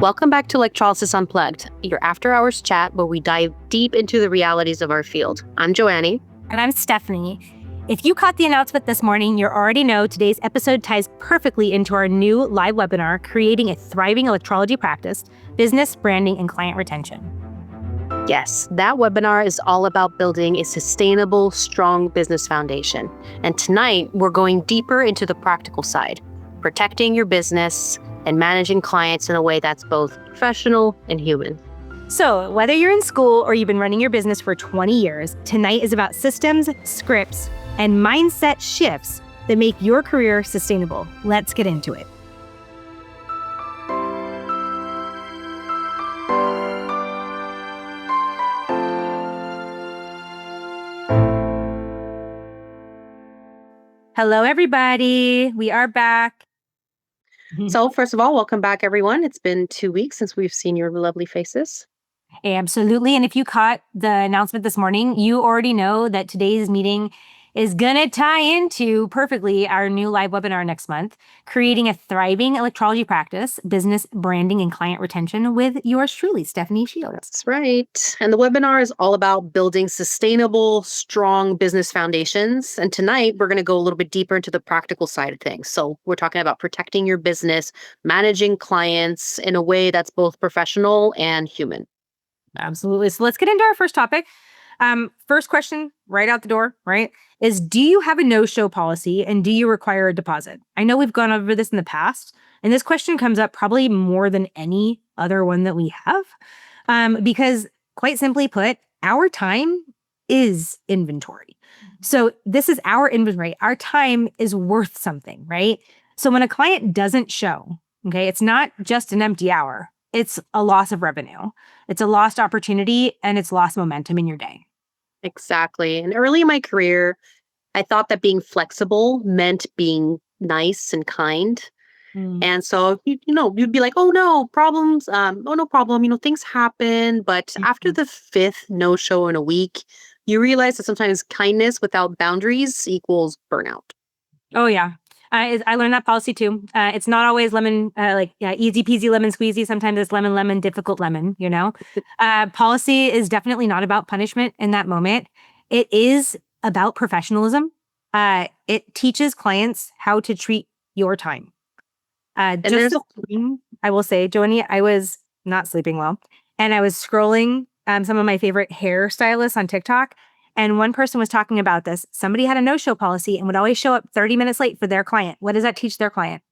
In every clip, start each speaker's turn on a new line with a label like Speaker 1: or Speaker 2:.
Speaker 1: Welcome back to Electrolysis Unplugged, your after-hours chat where we dive deep into the realities of our field. I'm Joanie.
Speaker 2: And I'm Stephanie. If you caught the announcement this morning, you already know today's episode ties perfectly into our new live webinar, Creating a Thriving Electrology Practice, Business, Branding, and Client Retention.
Speaker 1: Yes, that webinar is all about building a sustainable, strong business foundation. And tonight, we're going deeper into the practical side, protecting your business and managing clients in a way that's both professional and human.
Speaker 2: So, whether you're in school or you've been running your business for 20 years, tonight is about systems, scripts, and mindset shifts that make your career sustainable. Let's get into it. Hello, everybody. We are back.
Speaker 1: So first of all, welcome back, everyone. It's been 2 weeks since we've seen your lovely faces.
Speaker 2: Absolutely. And if you caught the announcement this morning, you already know that today's meeting is going to tie into perfectly our new live webinar next month, Creating a Thriving Electrology Practice, Business, Branding, and Client Retention with yours truly, Stephanie Shields.
Speaker 1: That's right. And the webinar is all about building sustainable, strong business foundations. And tonight, we're going to go a little bit deeper into the practical side of things. So we're talking about protecting your business, managing clients in a way that's both professional and human.
Speaker 2: Absolutely. So let's get into our first topic. First question right out the door, right, is do you have a no-show policy and do you require a deposit? I know we've gone over this in the past, and this question comes up probably more than any other one that we have, because quite simply put, our time is inventory. So this is our inventory. Our time is worth something, right? So when a client doesn't show, okay, it's not just an empty hour. It's a loss of revenue. It's a lost opportunity, and it's lost momentum in your day.
Speaker 1: Exactly. And early in my career, I thought that being flexible meant being nice and kind. And so, you'd be like, oh, no, problems. Oh, no problem. Things happen. But after the fifth no show in a week, you realize that sometimes kindness without boundaries equals burnout.
Speaker 2: Oh, yeah. I learned that policy too. It's not always lemon, easy peasy lemon squeezy. Sometimes it's lemon, difficult lemon, Policy is definitely not about punishment in that moment. It is about professionalism. It teaches clients how to treat your time. I will say, Joanie, I was not sleeping well. And I was scrolling some of my favorite hairstylists on TikTok. And one person was talking about this. Somebody had a no-show policy and would always show up 30 minutes late for their client. What does that teach their client?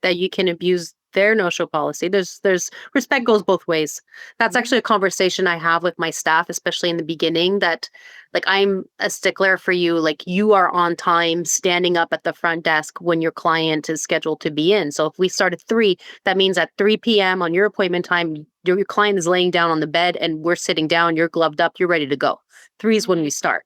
Speaker 1: That you can abuse their no-show policy. There's respect goes both ways. That's actually a conversation I have with my staff, especially in the beginning, that I'm a stickler for you. You are on time, standing up at the front desk when your client is scheduled to be in. So if we start at 3, that means at 3 p.m. on your appointment time, your client is laying down on the bed and we're sitting down, you're gloved up, you're ready to go. 3 is when we start.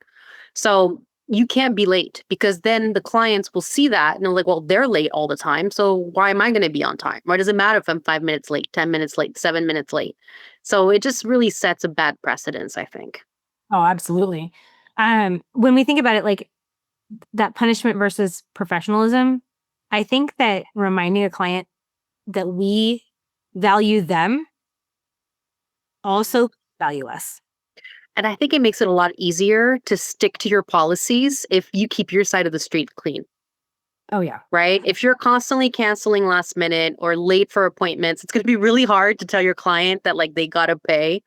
Speaker 1: So you can't be late, because then the clients will see that and they're like, well, they're late all the time. So why am I going to be on time? Why does it matter if I'm 5 minutes late, 10 minutes late, 7 minutes late? So it just really sets a bad precedence, I think.
Speaker 2: Oh, absolutely. When we think about it, that punishment versus professionalism, I think that reminding a client that we value them also value us.
Speaker 1: And I think it makes it a lot easier to stick to your policies if you keep your side of the street clean.
Speaker 2: Oh, yeah.
Speaker 1: Right? If you're constantly canceling last minute or late for appointments, it's going to be really hard to tell your client that they got to pay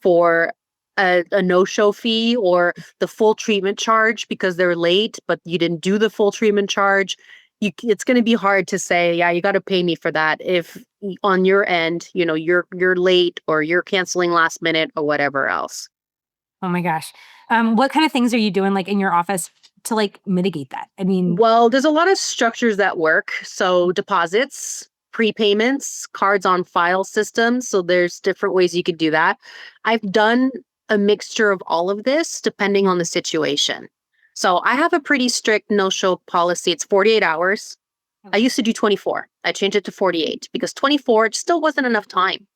Speaker 1: for a no-show fee or the full treatment charge because they're late, but you didn't do the full treatment charge. It's going to be hard to say, yeah, you got to pay me for that if on your end, you're late or you're canceling last minute or whatever else.
Speaker 2: Oh my gosh. What kind of things are you doing in your office to mitigate that? I mean,
Speaker 1: well, there's a lot of structures that work. So deposits, prepayments, cards on file systems. So there's different ways you could do that. I've done a mixture of all of this depending on the situation. So I have a pretty strict no-show policy. It's 48 hours. I used to do 24. I changed it to 48 because 24 still wasn't enough time.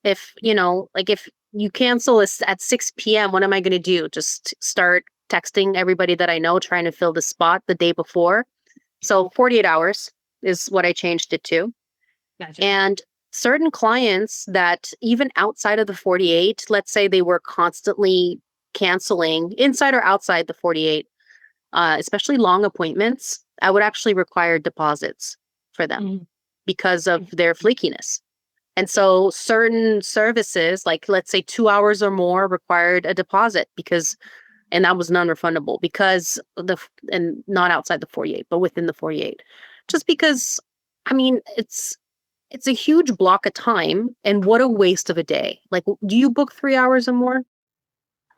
Speaker 1: If you cancel at 6 p.m., what am I going to do? Just start texting everybody that I know, trying to fill the spot the day before. So 48 hours is what I changed it to.
Speaker 2: Gotcha.
Speaker 1: And certain clients that even outside of the 48, let's say they were constantly canceling inside or outside the 48, especially long appointments, I would actually require deposits for them
Speaker 2: Mhm.
Speaker 1: because of their flakiness. And so certain services, like let's say 2 hours or more, required a deposit because, and that was non-refundable because and not outside the 48, but within the 48. Just because, I mean, it's a huge block of time, and what a waste of a day. Like, do you book 3 hours or more?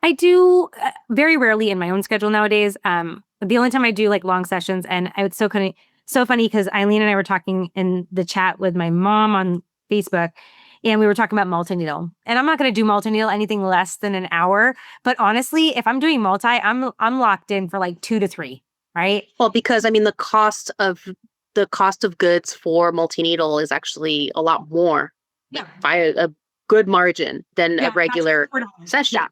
Speaker 2: I do very rarely in my own schedule nowadays. The only time I do like long sessions, and it's so funny because Eileen and I were talking in the chat with my mom on Facebook, and we were talking about multi-needle. And I'm not going to do multi-needle anything less than an hour. But honestly, if I'm doing multi, I'm locked in for like 2 to 3, right?
Speaker 1: Well, because I mean, the cost of goods for multi-needle is actually a lot more
Speaker 2: Yeah.
Speaker 1: by a good margin than a
Speaker 2: Yeah, that's
Speaker 1: regular
Speaker 2: $4.
Speaker 1: session.
Speaker 2: Yeah.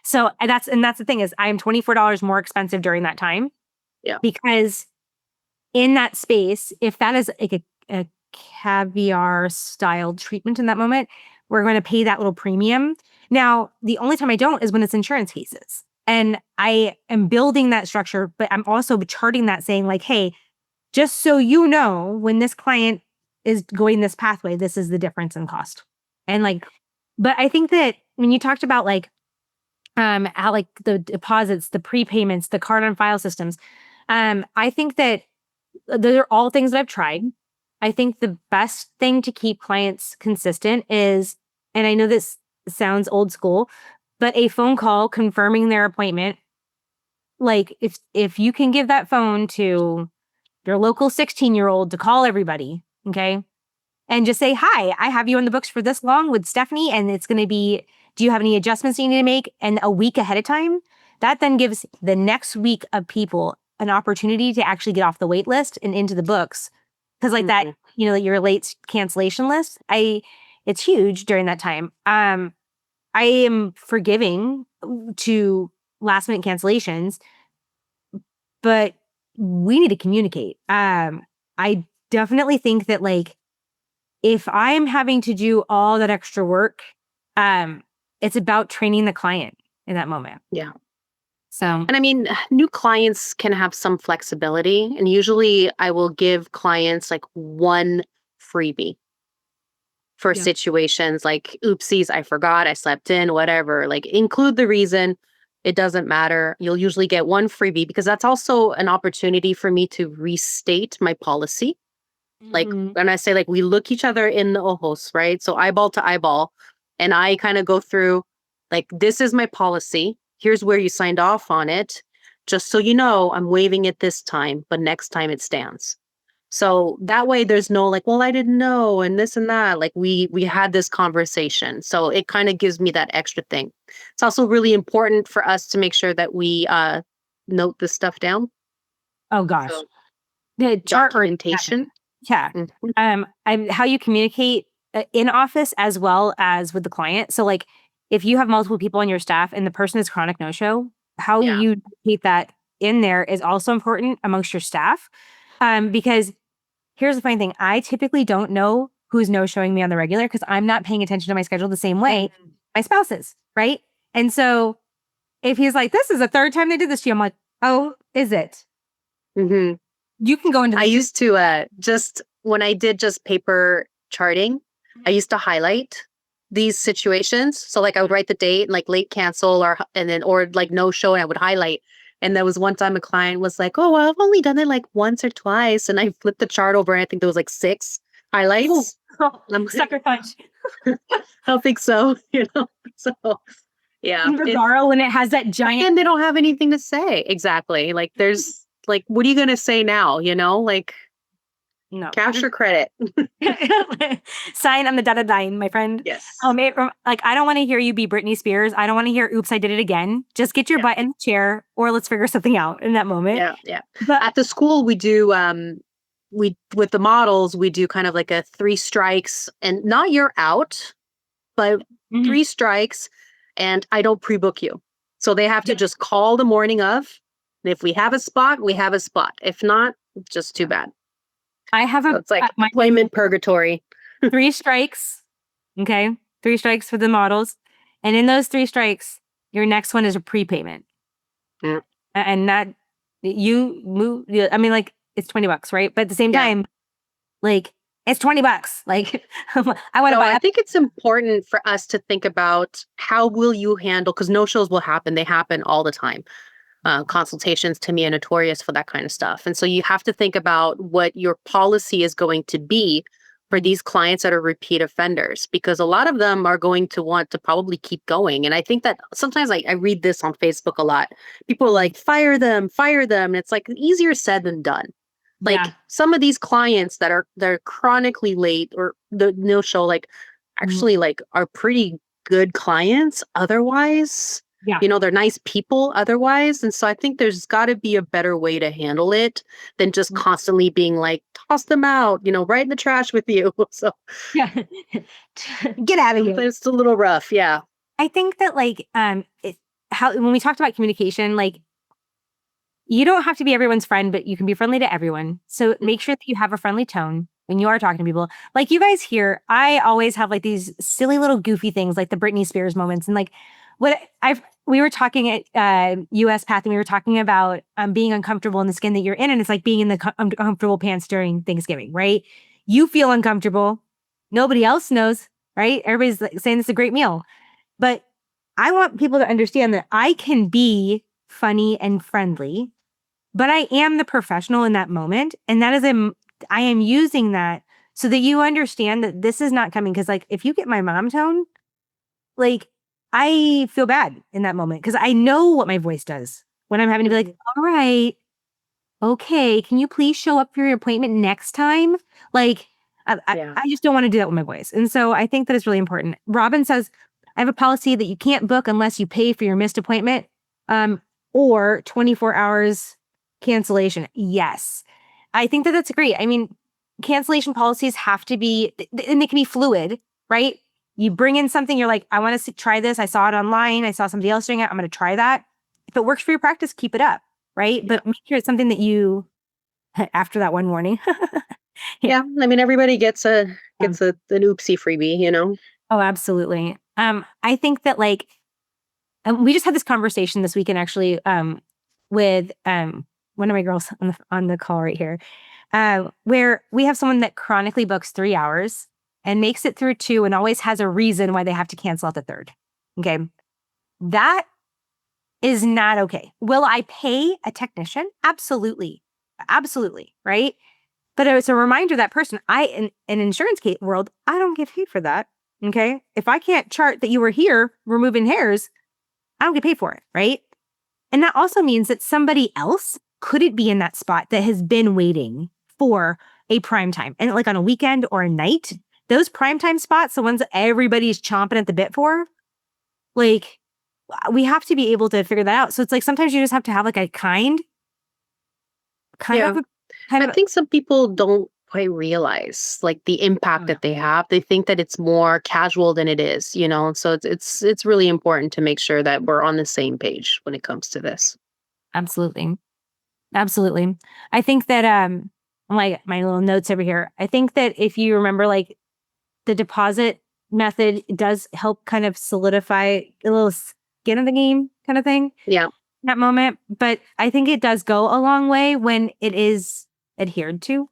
Speaker 2: So that's the thing is I'm $24 more expensive during that time.
Speaker 1: Yeah.
Speaker 2: Because in that space, if that is like a caviar style treatment in that moment, we're going to pay that little premium. Now, the only time I don't is when it's insurance cases. And I am building that structure, but I'm also charting that saying like, hey, just so you know, when this client is going this pathway, this is the difference in cost. And like, but I think that when you talked about like how like the deposits, the prepayments, the card on file systems, I think that those are all things that I've tried. I think the best thing to keep clients consistent is, and I know this sounds old school, but a phone call confirming their appointment. Like if you can give that phone to your local 16-year-old to call everybody, okay? And just say, hi, I have you on the books for this long with Stephanie, and it's going to be, do you have any adjustments you need to make? And a week ahead of time, that then gives the next week of people an opportunity to actually get off the wait list and into the books. Because like that,
Speaker 1: Mhm.
Speaker 2: like your late cancellation list, it's huge during that time. I am forgiving to last minute cancellations, but we need to communicate. I definitely think that like if I'm having to do all that extra work, um, it's about training the client in that moment.
Speaker 1: Yeah.
Speaker 2: So,
Speaker 1: And I mean, new clients can have some flexibility. And usually I will give clients like one freebie for
Speaker 2: yeah.
Speaker 1: situations like, oopsies, I forgot, I slept in, whatever. Like, include the reason. It doesn't matter. You'll usually get one freebie because that's also an opportunity for me to restate my policy. Like,
Speaker 2: Mhm.
Speaker 1: when I say, like, we look each other in the ojos, right? So eyeball to eyeball. And I kind of go through, like, this is my policy. Here's where you signed off on it. Just so you know, I'm waiving it this time, but next time it stands. So that way there's no like, well, I didn't know and this and that. Like we had this conversation. So it kind of gives me that extra thing. It's also really important for us to make sure that we note this stuff down.
Speaker 2: Oh gosh,
Speaker 1: So
Speaker 2: the chart or
Speaker 1: documentation.
Speaker 2: yeah.
Speaker 1: Mhm.
Speaker 2: How you communicate in office as well as with the client. So like if you have multiple people on your staff and the person is chronic no show, how
Speaker 1: Yeah.
Speaker 2: you keep that in there is also important amongst your staff. Because here's the funny thing. I typically don't know who's no showing me on the regular because I'm not paying attention to my schedule the same way my spouse is, right? And so if he's like, this is the third time they did this to you, I'm like, oh, is it?
Speaker 1: Hmm.
Speaker 2: You can go into
Speaker 1: I
Speaker 2: the
Speaker 1: used to just when I did just paper charting, I used to highlight these situations. So like I would write the date and like late cancel and then or like no show and I would highlight. And there was one time a client was like, "Oh, well, I've only done it like once or twice." And I flipped the chart over and I think there was like six highlights. And I'm like,
Speaker 2: sucker punch.
Speaker 1: I don't think so, So yeah,
Speaker 2: In
Speaker 1: it's
Speaker 2: Vegaro when it has that giant
Speaker 1: and they don't have anything to say. Exactly. Like there's like, what are you gonna say now? Like
Speaker 2: no.
Speaker 1: cash or credit?
Speaker 2: Sign on the dotted line, my friend.
Speaker 1: Yes.
Speaker 2: Like I don't want to hear you be Britney Spears. I don't want to hear "Oops, I did it again." Just get your
Speaker 1: Yeah.
Speaker 2: butt in the chair, or let's figure something out in that moment.
Speaker 1: Yeah. Yeah.
Speaker 2: But
Speaker 1: At the school, we do, we, with the models, we do kind of like a three strikes and not you're out, but
Speaker 2: Mhm.
Speaker 1: three strikes and I don't pre-book you. So they have to
Speaker 2: Yeah.
Speaker 1: just call the morning of. And if we have a spot, we have a spot. If not, just too bad.
Speaker 2: I have
Speaker 1: So it's like
Speaker 2: my
Speaker 1: appointment purgatory.
Speaker 2: 3 strikes. Okay. 3 strikes for the models. And in those 3 strikes, your next one is a prepayment.
Speaker 1: Yeah.
Speaker 2: And that you move, I mean, like, it's $20, right? But at the same
Speaker 1: Yeah.
Speaker 2: time, like, it's $20. Like, I want to
Speaker 1: So
Speaker 2: buy
Speaker 1: I
Speaker 2: a
Speaker 1: think it's important for us to think about how will you handle, because no shows will happen. They happen all the time. Consultations to me are notorious for that kind of stuff. And so you have to think about what your policy is going to be for these clients that are repeat offenders, because a lot of them are going to want to probably keep going. And I think that sometimes I read this on Facebook a lot. People are like, fire them, fire them. And it's like easier said than done.
Speaker 2: yeah.
Speaker 1: Like some of these clients that are chronically late or the no show, like
Speaker 2: Mhm.
Speaker 1: actually like are pretty good clients otherwise.
Speaker 2: Yeah.
Speaker 1: They're nice people otherwise. And so I think there's got to be a better way to handle it than just constantly being like, toss them out, right in the trash with you. So
Speaker 2: Yeah. Get out of here.
Speaker 1: it's a little rough. Yeah.
Speaker 2: I think that how when we talked about communication, like you don't have to be everyone's friend, but you can be friendly to everyone. So make sure that you have a friendly tone when you are talking to people. Like you guys here, I always have like these silly little goofy things like the Britney Spears moments. And like we were talking at US Path and we were talking about being uncomfortable in the skin that you're in. And it's like being in the uncomfortable pants during Thanksgiving, right? You feel uncomfortable. Nobody else knows, right? Everybody's like, saying it's a great meal. But I want people to understand that I can be funny and friendly, but I am the professional in that moment. And I am using that so that you understand that this is not coming. Cause like, if you get my mom tone, like I feel bad in that moment because I know what my voice does when I'm having to be like, all right, okay, can you please show up for your appointment next time? Like,
Speaker 1: Yeah.
Speaker 2: I just don't want to do that with my voice. And so I think that it's really important. Robin says, I have a policy that you can't book unless you pay for your missed appointment or 24 hours cancellation. Yes. I think that that's great. I mean, cancellation policies have to be, and they can be fluid, right? You bring in something, you're like, I want to try this. I saw it online. I saw somebody else doing it. I'm going to try that. If it works for your practice, keep it up, right?
Speaker 1: Yeah.
Speaker 2: But make sure it's something that you, after that one warning. Yeah.
Speaker 1: Yeah. I mean, everybody gets
Speaker 2: Um,
Speaker 1: an oopsie freebie.
Speaker 2: oh, absolutely. I think that we just had this conversation this weekend actually with one of my girls on the call right here, where we have someone that chronically books 3 hours and makes it through 2 and always has a reason why they have to cancel at the 3rd. Okay. That is not okay. Will I pay a technician? Absolutely. Absolutely. Right. But it's a reminder that person, in an insurance world, I don't get paid for that. Okay. If I can't chart that you were here removing hairs, I don't get paid for it. Right. And that also means that somebody else couldn't be in that spot that has been waiting for a prime time. And like on a weekend or a night, those prime time spots, the ones that everybody's chomping at the bit for, like we have to be able to figure that out. So it's like sometimes you just have to have like a kind
Speaker 1: Yeah.
Speaker 2: of, kind
Speaker 1: I
Speaker 2: of,
Speaker 1: think some people don't quite realize like the impact
Speaker 2: oh,
Speaker 1: that they have. They think that it's more casual than it is. So it's really important to make sure that we're on the same page when it comes to this.
Speaker 2: absolutely. Absolutely. I think that like my little notes over here. I think that if you remember like the deposit method does help kind of solidify a little skin in the game kind of thing
Speaker 1: Yeah.
Speaker 2: in that moment. But I think it does go a long way when it is adhered to.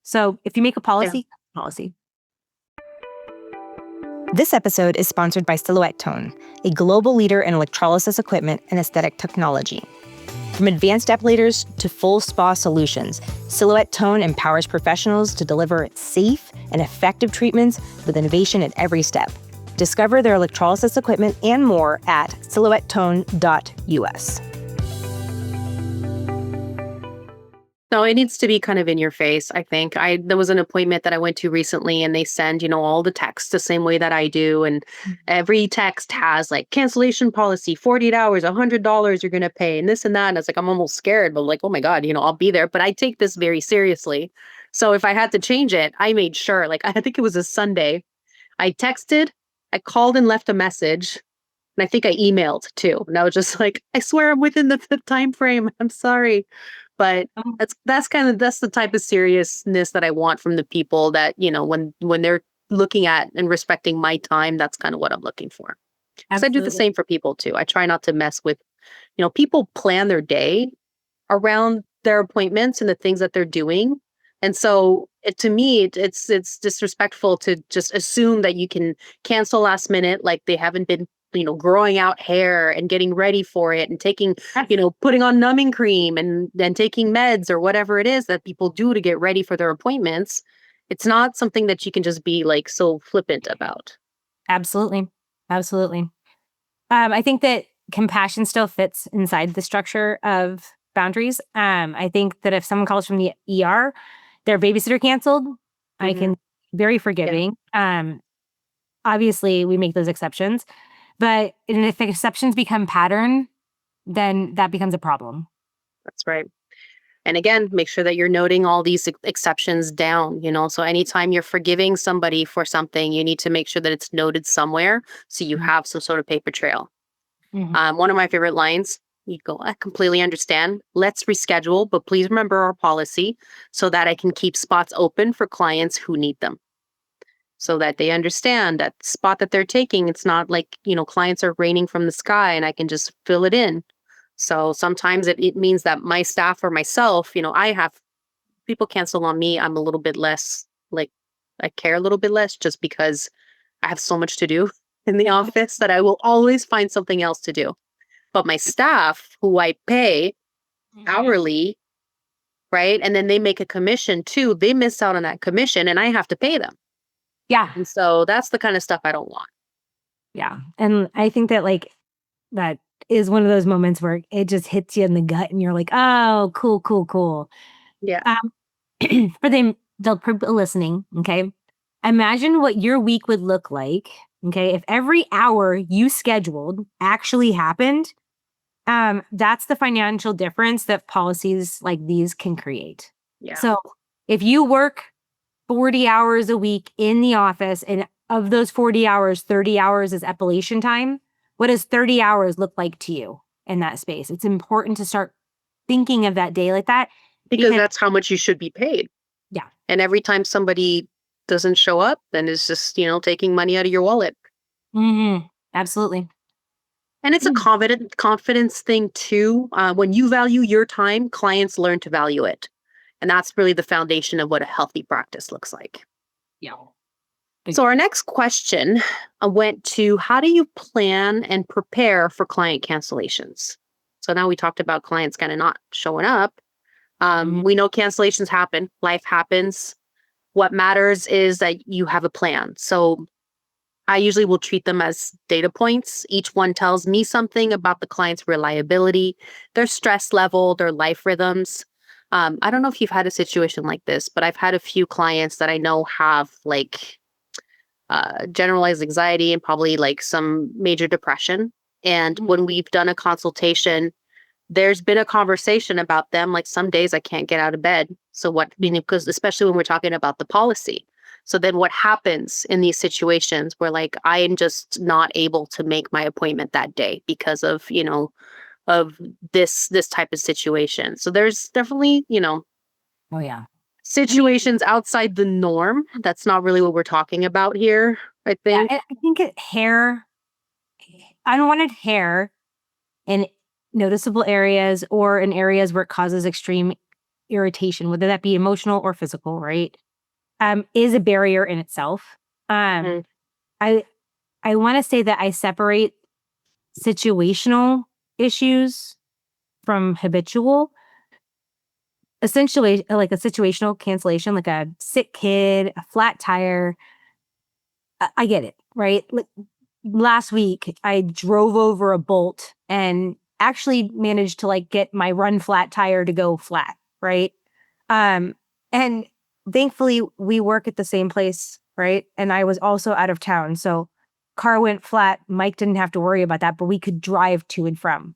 Speaker 2: So if you make a
Speaker 1: Yeah.
Speaker 2: policy. This episode is sponsored by Silhouette Tone, a global leader in electrolysis equipment and aesthetic technology. From advanced epilators to full spa solutions, Silhouette Tone empowers professionals to deliver safe and effective treatments with innovation at every step. Discover their electrolysis equipment and more at silhouettetone.us.
Speaker 1: No, it needs to be kind of in your face, I think. There was an appointment that I went to recently and they send, all the texts the same way that I do. And every text has like cancellation policy, 48 hours, $100 you're gonna pay, and this and that. And it's like I'm almost scared, but like, oh my God, I'll be there. But I take this very seriously. So if I had to change it, I made sure, like I think it was a Sunday. I texted, I called and left a message. And I think I emailed too. And I was just like, I swear I'm within the time frame. I'm sorry. But
Speaker 2: Um,
Speaker 1: that's the type of seriousness that I want from the people that, when they're looking at and respecting my time, that's kind of what I'm looking for. Because I do the
Speaker 2: Absolutely.
Speaker 1: same for people too. I try not to mess with, people plan their day around their appointments and the things that they're doing. And so to me, it's disrespectful to just assume that you can cancel last minute, like they haven't been, growing out hair and getting ready for it and taking, putting on numbing cream and then taking meds or whatever it is that people do to get ready for their appointments. It's not something that you can just be like so flippant about.
Speaker 2: Absolutely. Absolutely. I think that compassion still fits inside the structure of boundaries. I think that if someone calls from the ER, their babysitter canceled, I
Speaker 1: Hmm.
Speaker 2: can very
Speaker 1: Yeah,
Speaker 2: forgiving. Obviously, we make those exceptions, but and if exceptions become pattern, then that becomes a problem.
Speaker 1: that's right. And again, make sure that you're noting all these exceptions down, So anytime you're forgiving somebody for something, you need to make sure that it's noted somewhere so you
Speaker 2: Mhm.
Speaker 1: have some sort of paper trail.
Speaker 2: Mhm.
Speaker 1: One of my favorite lines, you go, I completely understand. Let's reschedule, but please remember our policy so that I can keep spots open for clients who need them. So that they understand that spot that they're taking, it's not like, clients are raining from the sky and I can just fill it in. So sometimes it means that my staff or myself, I have people cancel on me. I'm a little bit less like I care a little bit less just because I have so much to do in the office that I will always find something else to do. But my staff, who I pay
Speaker 2: Mhm.
Speaker 1: hourly, right? And then they make a commission too. They miss out on that commission and I have to pay them.
Speaker 2: Yeah.
Speaker 1: And so that's the kind of stuff I don't want.
Speaker 2: Yeah. And I think that that is one of those moments where it just hits you in the gut and you're like, oh, cool, cool, cool.
Speaker 1: Yeah.
Speaker 2: Um, for the people listening, okay, imagine what your week would look like, okay, if every hour you scheduled actually happened. That's the financial difference that policies like these can create.
Speaker 1: Yeah.
Speaker 2: So if you work 40 hours a week in the office, and of those 40 hours, 30 hours is epilation time, what does 30 hours look like to you in that space? It's important to start thinking of that day like that
Speaker 1: Because
Speaker 2: because,
Speaker 1: that's how much you should be paid.
Speaker 2: yeah.
Speaker 1: And every time somebody doesn't show up, then it's just, taking money out of your wallet.
Speaker 2: Absolutely.
Speaker 1: And it's a confidence thing too. When you value your time, clients learn to value it. And that's really the foundation of what a healthy practice looks like.
Speaker 2: Yeah.
Speaker 1: So, our next question went to how do you plan and prepare for client cancellations? So, now we talked about clients kind of not showing up.
Speaker 2: Mhm.
Speaker 1: We know cancellations happen, life happens. What matters is that you have a plan. So, I usually will treat them as data points. Each one tells me something about the client's reliability, their stress level, their life rhythms. I don't know if you've had a situation like this, but I've had a few clients that I know have like generalized anxiety and probably like some major depression. And
Speaker 2: Mhm.
Speaker 1: when we've done a consultation, there's been a conversation about them. Like some days I can't get out of bed. So what, because especially when we're talking about the policy. So then what happens in these situations where like I am just not able to make my appointment that day because of, of this type of situation. So there's definitely,
Speaker 2: Oh, yeah. I mean,
Speaker 1: situations outside the norm. That's not really what we're talking about here, I
Speaker 2: yeah,
Speaker 1: think.
Speaker 2: I think hair, unwanted hair in noticeable areas or in areas where it causes extreme irritation, whether that be emotional or physical, right? Is a barrier in itself. Um,
Speaker 1: Mhm.
Speaker 2: I I want to say that I separate situational issues from habitual. Essentially, like a situational cancellation, like a sick kid, a flat tire. I get it, right? Like last week, I drove over a bolt and actually managed to like get my run flat tire to go flat, right? Um, and thankfully we work at the same place, right? And I was also out of town. So car went flat. Mike didn't have to worry about that, but we could drive to and from.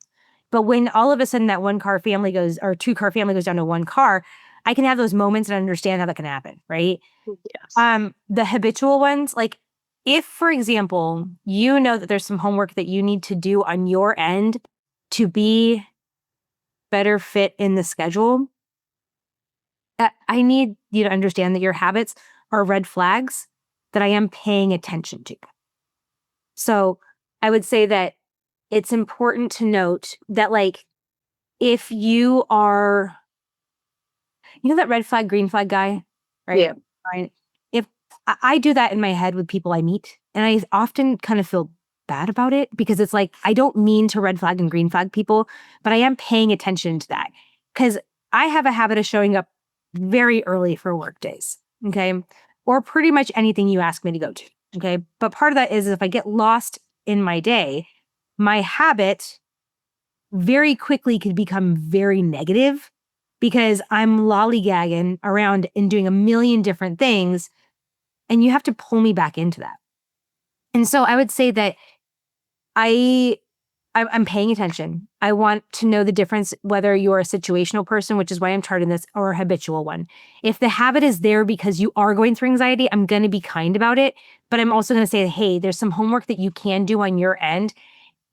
Speaker 2: But when all of a sudden that one car family goes or two car family goes down to one car, I can have those moments and understand how that can happen, right?
Speaker 1: Yes.
Speaker 2: The habitual ones, like if, for example, you know that there's some homework that you need to do on your end to be better fit in the schedule, I need you to understand that your habits are red flags that I am paying attention to. So I would say that it's important to note that, like, if you are, that red flag, green flag guy, right?
Speaker 1: Yeah.
Speaker 2: Right. If I do that in my head with people I meet, and I often kind of feel bad about it because it's like, I don't mean to red flag and green flag people, but I am paying attention to that because I have a habit of showing up very early for work days. Okay. Or pretty much anything you ask me to go to. Okay. But part of that is if I get lost in my day, my habit very quickly could become very negative because I'm lollygagging around and doing a million different things. And you have to pull me back into that. And so I would say that I'm paying attention. I want to know the difference, whether you're a situational person, which is why I'm charting this, or a habitual one. If the habit is there because you are going through anxiety, I'm going to be kind about it. But I'm also going to say, hey, there's some homework that you can do on your end.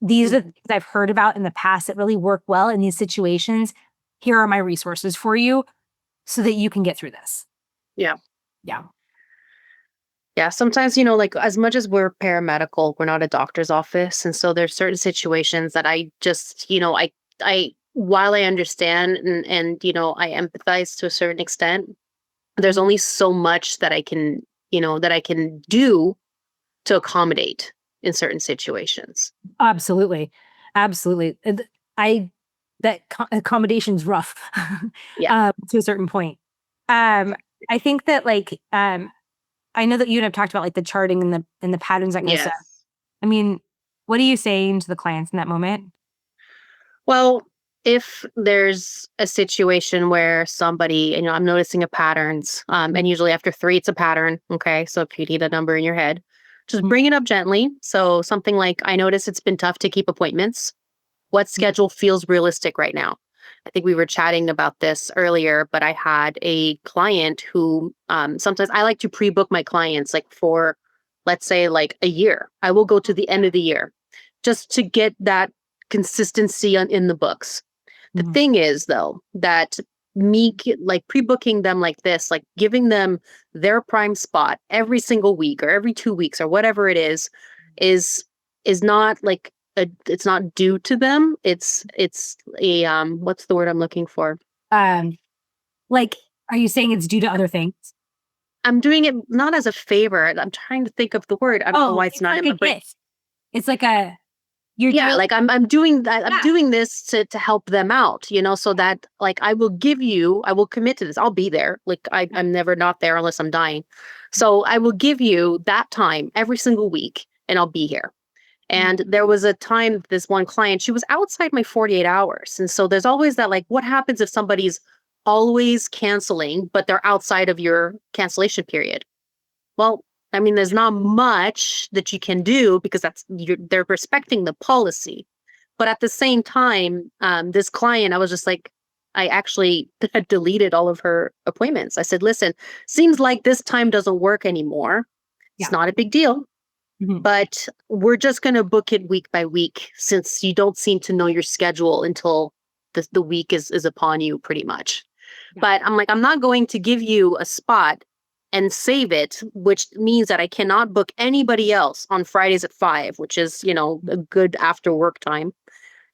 Speaker 2: These are the things I've heard about in the past that really work well in these situations. Here are my resources for you so that you can get through this.
Speaker 1: Yeah.
Speaker 2: Yeah.
Speaker 1: Yeah, sometimes, like as much as we're paramedical, we're not a doctor's office. And so there's certain situations that I just, while I understand and I empathize to a certain extent, there's only so much that I can do to accommodate in certain situations.
Speaker 2: Absolutely. Absolutely. Accommodation's rough
Speaker 1: Yeah.
Speaker 2: to a certain point. I think that, like, I know that you and I've talked about, like, the charting and the patterns, that kind of stuff.
Speaker 1: Yes.
Speaker 2: I mean, what are you saying to the clients in that moment?
Speaker 1: Well, if there's a situation where somebody, I'm noticing a patterns, and usually after three, it's a pattern. Okay. So if you need a number in your head, just
Speaker 2: Mhm.
Speaker 1: bring it up gently. So something like, I notice it's been tough to keep appointments. What schedule feels realistic right now? I think we were chatting about this earlier, but I had a client who sometimes I like to pre book my clients like for, let's say, like a year. I will go to the end of the year just to get that consistency in the books. The
Speaker 2: Mhm.
Speaker 1: thing is, though, that like pre-booking them like this, like giving them their prime spot every single week or every 2 weeks or whatever it is is not like it's not due to them. It's a what's the word I'm looking for?
Speaker 2: Um, like, are you saying it's due to other things?
Speaker 1: I'm doing it not as a favor. I'm trying to think of the word. I don't know
Speaker 2: Oh,
Speaker 1: why it's
Speaker 2: it's
Speaker 1: not
Speaker 2: like
Speaker 1: in
Speaker 2: a
Speaker 1: my brain.
Speaker 2: gift. It's like you're
Speaker 1: Yeah,
Speaker 2: doing,
Speaker 1: like I'm doing that. I'm
Speaker 2: yeah.
Speaker 1: doing this to help them out, so that like I will commit to this. I'll be there. Like I'm never not there unless I'm dying. So I will give you that time every single week and I'll be here. And there was a time this one client, she was outside my 48 hours. And so there's always that, like, what happens if somebody's always canceling, but they're outside of your cancellation period? Well, I mean, there's not much that you can do because they're respecting the policy. But at the same time, this client, I was just like, I actually had deleted all of her appointments. I said, listen, seems like this time doesn't work anymore. It's
Speaker 2: Yeah.
Speaker 1: not a big deal,
Speaker 2: Mhm.
Speaker 1: but we're just going to book it week by week since you don't seem to know your schedule until the week is upon you pretty much.
Speaker 2: Yeah.
Speaker 1: But I'm like, I'm not going to give you a spot and save it, which means that I cannot book anybody else on Fridays at 5, which is, a good after work time.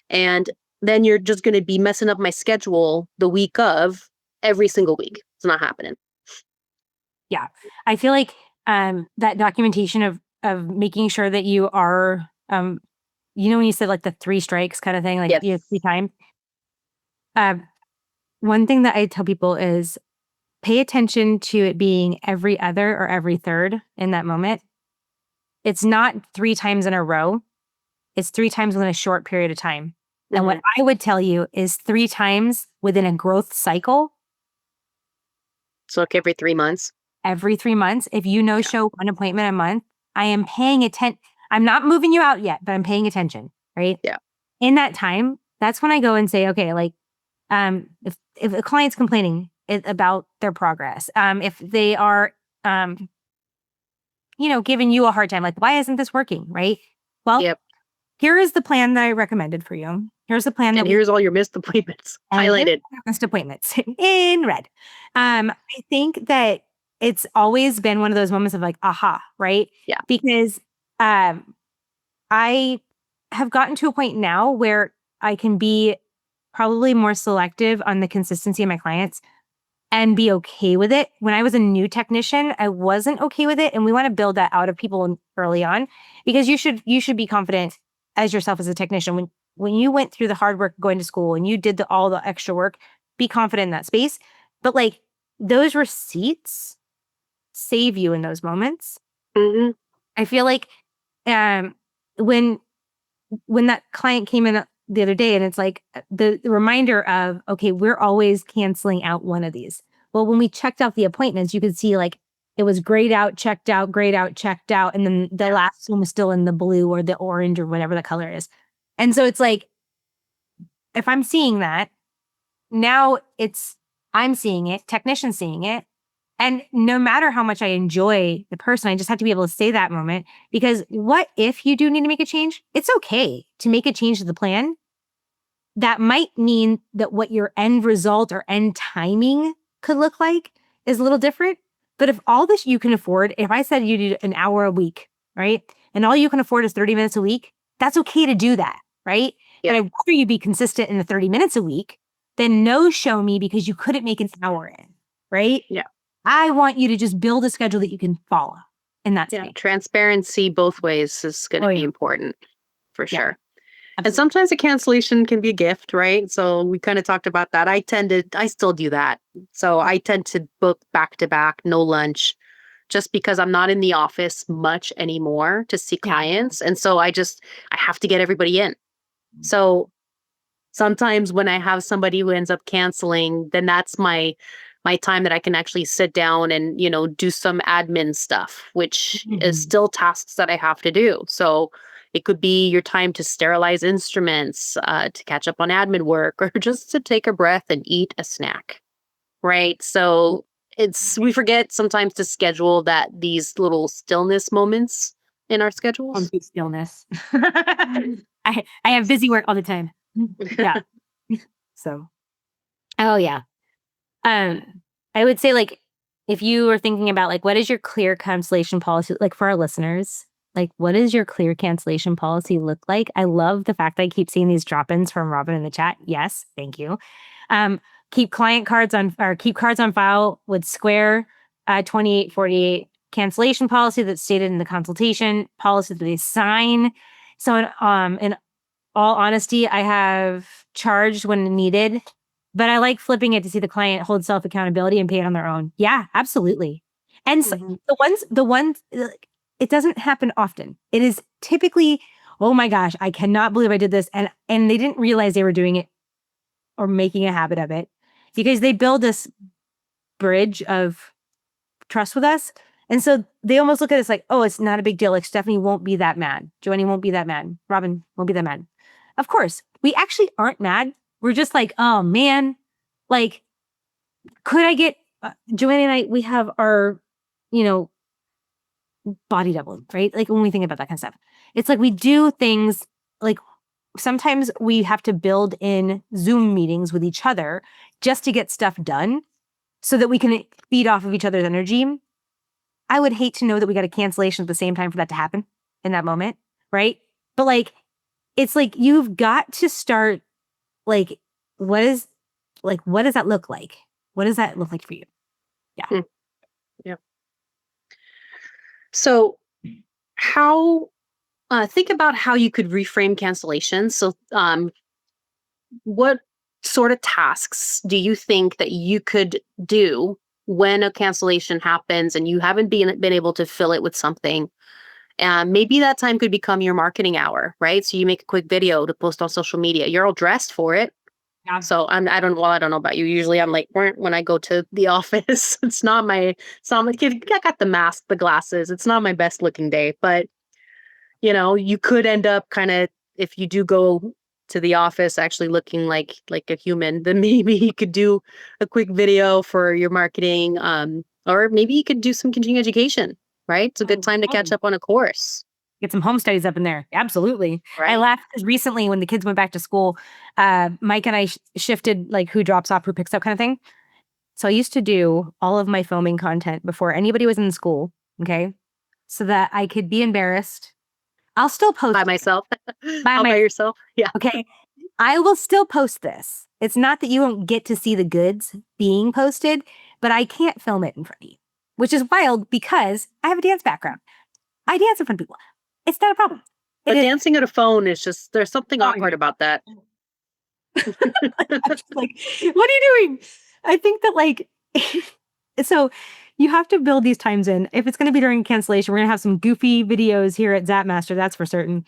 Speaker 1: And then you're just going to be messing up my schedule the week of every single week. It's not happening.
Speaker 2: Yeah. I feel like that documentation of making sure that you are when you said, like, the three strikes kind of thing, like,
Speaker 1: Yes.
Speaker 2: 3 times. Um One thing that I tell people is pay attention to it being every other or every third in that moment. It's not 3 times in a row. It's 3 times within a short period of time. And what
Speaker 1: Hmm.
Speaker 2: I would tell you is 3 times within a growth cycle
Speaker 1: So like every 3 months.
Speaker 2: every 3 months. If you no
Speaker 1: Yeah.
Speaker 2: show one appointment a month, I am paying attention. I'm not moving you out yet, but I'm paying attention, right?
Speaker 1: Yeah.
Speaker 2: In that time, that's when I go and say, okay, like, if a client's complaining about their progress, if they are, giving you a hard time, like, why isn't this working, right? Well,
Speaker 1: Yep.
Speaker 2: here is the plan that I recommended for you. Here's the plan that
Speaker 1: And here's all your missed appointments highlighted.
Speaker 2: missed appointments in red. I think that it's always been one of those moments of like, aha, right?
Speaker 1: Yeah.
Speaker 2: Because I have gotten to a point now where I can be probably more selective on the consistency of my clients and be okay with it. When I was a new technician, I wasn't okay with it. And we want to build that out of people early on, because you should be confident as yourself as a technician. When you went through the hard work going to school and you did all the extra work, be confident in that space. But like those receipts save you in those moments.
Speaker 1: Mm-hmm.
Speaker 2: I feel like when that client came in the other day, and it's like the reminder of, okay, we're always canceling out one of these. Well, when we checked out the appointments, you could see like it was grayed out, checked out, grayed out, checked out. And then the last one was still in the blue or the orange or whatever the color is. And so it's like, if I'm seeing that, now I'm seeing it, technician seeing it. And no matter how much I enjoy the person, I just have to be able to say that moment, because what if you do need to make a change? It's okay to make a change to the plan. That might mean that what your end result or end timing could look like is a little different. But if all this you can afford, if I said you do an hour a week, right? And all you can afford is 30 minutes a week, that's okay to do that, right?
Speaker 1: Yeah.
Speaker 2: But I'd rather you be consistent in the 30 minutes a week than no show me because you couldn't make an hour in, right?
Speaker 1: Yeah.
Speaker 2: I want you to just build a schedule that you can follow in that
Speaker 1: Yeah.
Speaker 2: space.
Speaker 1: Transparency both ways is going to be important for
Speaker 2: Yeah.
Speaker 1: sure. And sometimes a cancellation can be a gift, right? So we kind of talked about that. I still do that. So I tend to book back to back, no lunch, just because I'm not in the office much anymore to see clients. And so I have to get everybody in. So sometimes when I have somebody who ends up canceling, then that's my time that I can actually sit down and, do some admin stuff, which is still tasks that I have to do. So it could be your time to sterilize instruments, to catch up on admin work, or just to take a breath and eat a snack. Right. So we forget sometimes to schedule these little stillness moments in our schedules.
Speaker 2: Complete stillness. I have busy work all the time. Yeah. So, oh yeah. I would say, like, if you were thinking about like, what is your clear cancellation policy, like for our listeners, like what does your clear cancellation policy look like? I love the fact that I keep seeing these drop-ins from Robin in the chat. Yes, thank you. Keep cards on file with Square 2848 cancellation policy that's stated in the consultation policy that they sign. So in all honesty, I have charged when needed, but I like flipping it to see the client hold self accountability and pay it on their own. Yeah, absolutely. And so the ones, it doesn't happen often. It is typically, oh my gosh, I cannot believe I did this, and they didn't realize they were doing it or making a habit of it, because they build this bridge of trust with us. And so they almost look at us like, oh, it's not a big deal. Like Stephanie won't be that mad. Joanie won't be that mad. Robin won't be that mad. Of course, we actually aren't mad. We're just like, oh man, like, could I get Joanie and I, we have our, body double, right? Like when we think about that kind of stuff, it's like we do things like sometimes we have to build in Zoom meetings with each other just to get stuff done so that we can feed off of each other's energy. I would hate to know that we got a cancellation at the same time for that to happen in that moment, right? But like, it's like you've got to start like, what does that look like? What does that look like for you? Yeah.
Speaker 1: Yeah. So think about how you could reframe cancellations. So what sort of tasks do you think that you could do when a cancellation happens and you haven't been able to fill it with something? And maybe that time could become your marketing hour, right? So you make a quick video to post on social media. You're all dressed for it.
Speaker 2: Yeah.
Speaker 1: So I don't know about you. Usually I'm like, when I go to the office, it's not my kid. I got the mask, the glasses. It's not my best looking day, but you could end up kind of, if you do go to the office actually looking like a human, then maybe you could do a quick video for your marketing. Or maybe you could do some continuing education, right? It's a good time to catch up on a course.
Speaker 2: Get some home studies up in there. Absolutely. I
Speaker 1: Right.
Speaker 2: laughed because recently when the kids went back to school, Mike and I shifted like who drops off, who picks up kind of thing. So I used to do all of my filming content before anybody was in school. Okay. So that I could be embarrassed. I'll still post
Speaker 1: By
Speaker 2: it
Speaker 1: myself.
Speaker 2: by
Speaker 1: All
Speaker 2: my,
Speaker 1: by yourself. Yeah.
Speaker 2: okay. I will still post this. It's not that you won't get to see the goods being posted, but I can't film it in front of you, which is wild because I have a dance background. I dance in front of people. It's not a problem. It
Speaker 1: But
Speaker 2: is.
Speaker 1: dancing at a phone is just, there's something
Speaker 2: Oh,
Speaker 1: awkward about that.
Speaker 2: I'm just like, what are you doing? I think that like, so you have to build these times in. If it's going to be during cancellation, we're going to have some goofy videos here at Zapmaster. That's for certain.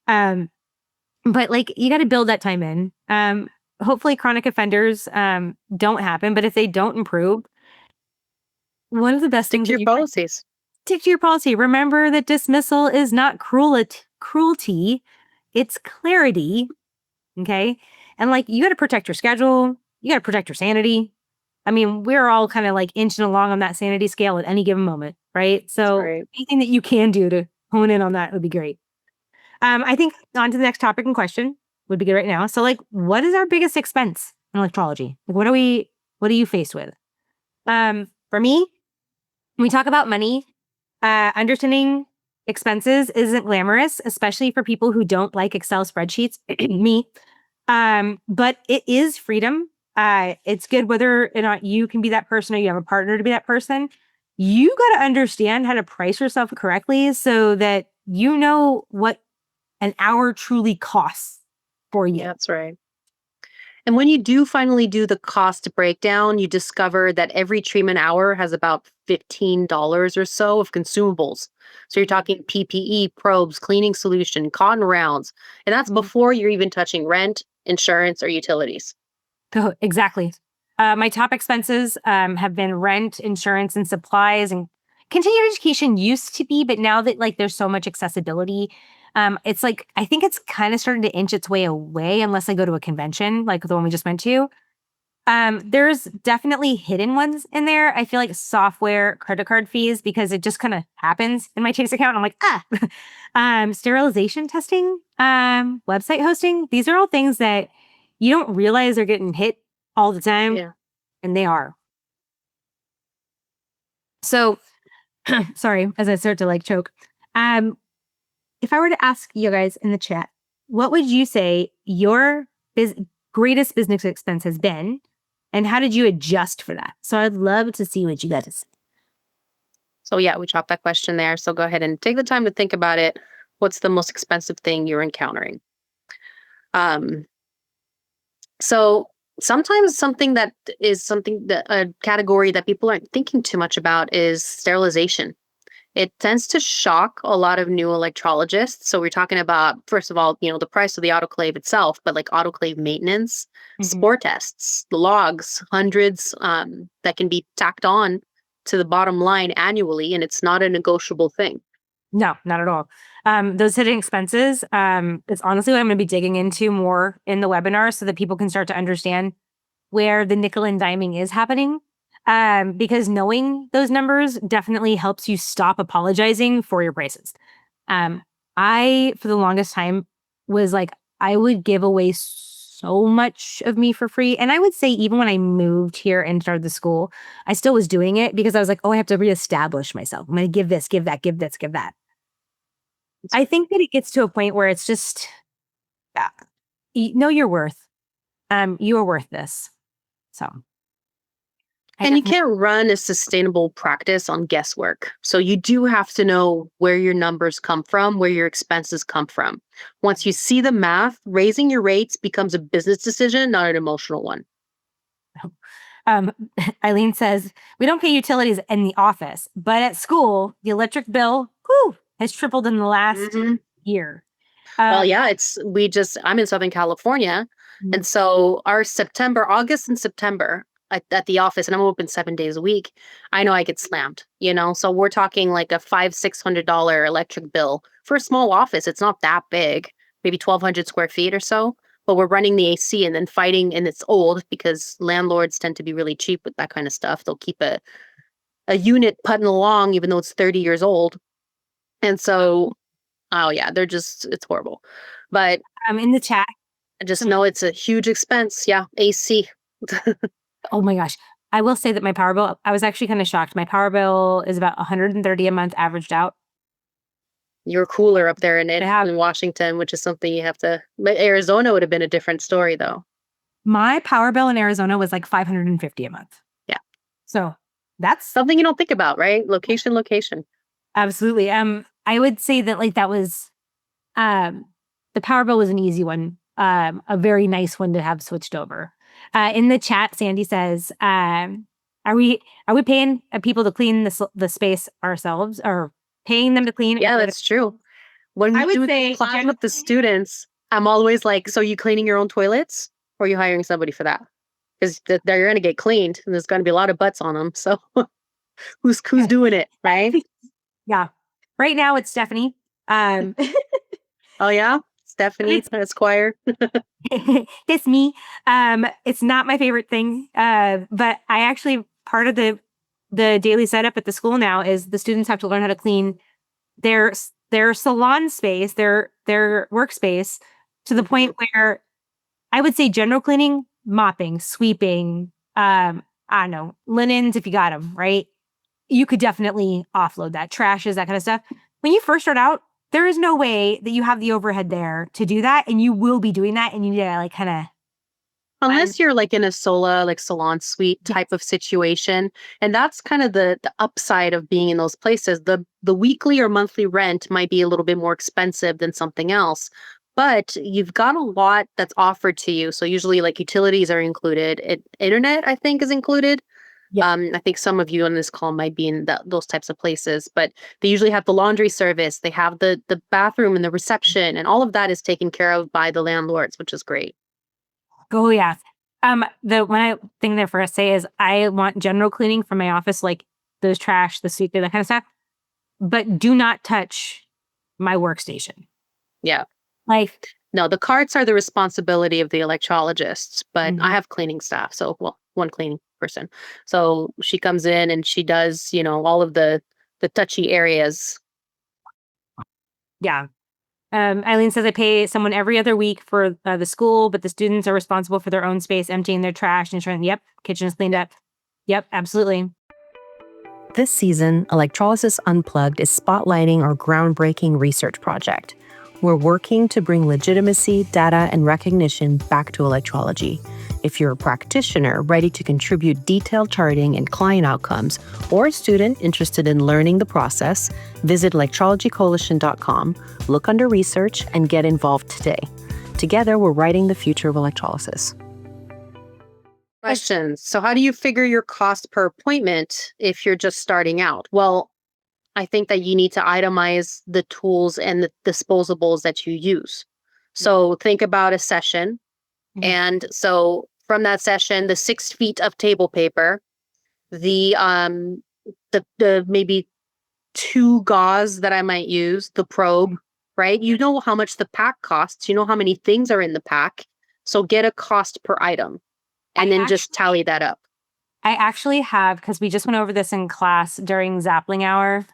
Speaker 2: But like, you got to build that time in. Hopefully chronic offenders, don't happen, but if they don't improve, one of the best
Speaker 1: Stick
Speaker 2: things
Speaker 1: to
Speaker 2: that
Speaker 1: your
Speaker 2: you
Speaker 1: policies.
Speaker 2: stick to your policy. Remember that dismissal is not cruelty. It's clarity. Okay. And like, you got to protect your schedule. You got to protect your sanity. I mean, we're all kind of like inching along on that sanity scale at any given moment, right?
Speaker 1: That's
Speaker 2: So
Speaker 1: right.
Speaker 2: anything that you can do to hone in on that would be great. I think on to the next topic in question would be good right now. So like, what is our biggest expense in electrology? Like, what are you faced with? For me, when we talk about money, understanding expenses isn't glamorous, especially for people who don't like Excel spreadsheets. Me. But it is freedom. It's good whether or not you can be that person or you have a partner to be that person. You got to understand how to price yourself correctly so that you know what an hour truly costs for you.
Speaker 1: Yeah, that's right. And when you do finally do the cost breakdown, you discover that every treatment hour has about $15 or so of consumables. So you're talking PPE, probes, cleaning solution, cotton rounds, and that's
Speaker 2: Mhm.
Speaker 1: before you're even touching rent, insurance, or utilities.
Speaker 2: Exactly. My top expenses have been rent, insurance, and supplies. And continued education used to be, but now that like there's so much accessibility, it's like I think it's kind of starting to inch its way away, unless I go to a convention like the one we just went to. There's definitely hidden ones in there. I feel like software, credit card fees, because it just kind of happens in my Chase account. I'm like, sterilization testing, website hosting. These are all things that you don't realize are getting hit all the time,
Speaker 1: Yeah.
Speaker 2: and they are. So, sorry, as I start to like choke. Um, if I were to ask you guys in the chat, what would you say your greatest business expense has been, and how did you adjust for that? So I'd love to see what you got to say.
Speaker 1: So yeah, we chopped that question there. So go ahead and take the time to think about it. What's the most expensive thing you're encountering? Um, so sometimes something that a category that people aren't thinking too much about is sterilization. It tends to shock a lot of new electrologists. So we're talking about, first of all, the price of the autoclave itself, but like autoclave maintenance,
Speaker 2: Mhm.
Speaker 1: spore tests, the logs, hundreds that can be tacked on to the bottom line annually, and it's not a negotiable thing.
Speaker 2: No, not at all. Those hidden expenses is honestly what I'm going to be digging into more in the webinar so that people can start to understand where the nickel and diming is happening. Because knowing those numbers definitely helps you stop apologizing for your prices. I, for the longest time, was like, I would give away so much of me for free. And I would say, even when I moved here and started the school, I still was doing it because I was like, oh, I have to reestablish myself. I'm going to give this, give that, give this, give that. I think that it gets to a point where it's just, uh, know your worth. You are worth this. So I
Speaker 1: And you
Speaker 2: definitely,
Speaker 1: can't run a sustainable practice on guesswork. So you do have to know where your numbers come from, where your expenses come from. Once you see the math, raising your rates becomes a business decision, not an emotional one.
Speaker 2: um, Eileen says, we don't pay utilities in the office, but at school, the electric bill, whew, has tripled in the last
Speaker 1: Hmm.
Speaker 2: year.
Speaker 1: Well,
Speaker 2: Uh,
Speaker 1: yeah, I'm in Southern California. And so our August and September at the office, and I'm open 7 days a week, I know I get slammed, So we're talking like a $600 electric bill for a small office. It's not that big, maybe 1,200 square feet or so. But we're running the AC and then fighting, and it's old because landlords tend to be really cheap with that kind of stuff. They'll keep a unit putting along even though it's 30 years old. And so Oh yeah, it's horrible. But
Speaker 2: In the chat,
Speaker 1: I just
Speaker 2: some
Speaker 1: know it's a huge expense. Yeah, AC.
Speaker 2: oh my gosh. I will say that my power bill, I was actually kind of shocked. My power bill is about 130 a month averaged out.
Speaker 1: You're cooler up there
Speaker 2: I have
Speaker 1: in Washington, which is something you have to. But Arizona would have been a different story, though.
Speaker 2: my power bill in Arizona was like 550 a month.
Speaker 1: Yeah,
Speaker 2: So that's
Speaker 1: something you don't think about, right? Location, location.
Speaker 2: absolutely. I would say that like that was um the power bill was an easy one. A very nice one to have switched over. In the chat, Sandy says, are we paying people to clean the space ourselves or paying them to clean
Speaker 1: Yeah,
Speaker 2: instead of
Speaker 1: that's true. When
Speaker 2: I
Speaker 1: we
Speaker 2: would
Speaker 1: do
Speaker 2: say
Speaker 1: class with the students, I'm always like, "So you cleaning your own toilets, or are you hiring somebody for that? Because they're going to get cleaned, and there's going to be a lot of butts on them. So who's doing it, right?
Speaker 2: yeah. Right now it's Stephanie. But
Speaker 1: Oh yeah, Stephanie
Speaker 2: it's
Speaker 1: Esquire.
Speaker 2: it's me. It's not my favorite thing. But I actually part of the daily setup at the school now is the students have to learn how to clean their salon space, their workspace to the
Speaker 1: Mhm.
Speaker 2: point where I would say general cleaning, mopping, sweeping, I don't know, linens if you got them, right? You could definitely offload that, trashes, that kind of stuff. When you first start out, there is no way that you have the overhead there to do that, and you will be doing that, and you need to like kind of
Speaker 1: Unless you're like in a like salon suite
Speaker 2: yeah,
Speaker 1: type of situation, and that's kind of the upside of being in those places. The weekly or monthly rent might be a little bit more expensive than something else, but you've got a lot that's offered to you. So usually, like utilities are included. Internet, I think, is included.
Speaker 2: yeah.
Speaker 1: I think some of you on this call might be in those types of places, but they usually have the laundry service. They have the bathroom and the reception, and all of that is taken care of by the landlords, which is great.
Speaker 2: Oh yeah. The one thing there for us say is I want general cleaning from my office, like those trash, the sweep, that kind of stuff. But do not touch my workstation.
Speaker 1: Yeah.
Speaker 2: Like,
Speaker 1: No, the carts are the responsibility of the electrologists, but I
Speaker 2: mhm,
Speaker 1: have cleaning staff. So, well, one cleaning person. So she comes in and she does, all of the touchy areas.
Speaker 2: yeah. Eileen says I pay someone every other week for the school, but the students are responsible for their own space, emptying their trash and ensuring. Yep, kitchen is cleaned up. Yep, absolutely.
Speaker 3: This season, Electrolysis Unplugged is spotlighting our groundbreaking research project. We're working to bring legitimacy, data, and recognition back to electrology. If you're a practitioner ready to contribute detailed charting and client outcomes, or a student interested in learning the process, visit electrologycoalition.com, look under research, and get involved today. Together, we're writing the future of electrolysis.
Speaker 1: Questions. So, how do you figure your cost per appointment if you're just starting out? Well, I think that you need to itemize the tools and the disposables that you use. So, think about a session.
Speaker 2: Mhm.
Speaker 1: And so, from that session, the 6 feet of table paper, the maybe two gauze that I might use, the probe, right? You know how much the pack costs, you know how many things are in the pack. So get a cost per item and
Speaker 2: I
Speaker 1: then just
Speaker 2: actually,
Speaker 1: tally that up.
Speaker 2: I actually have because we just went over this in class during Zappling hour,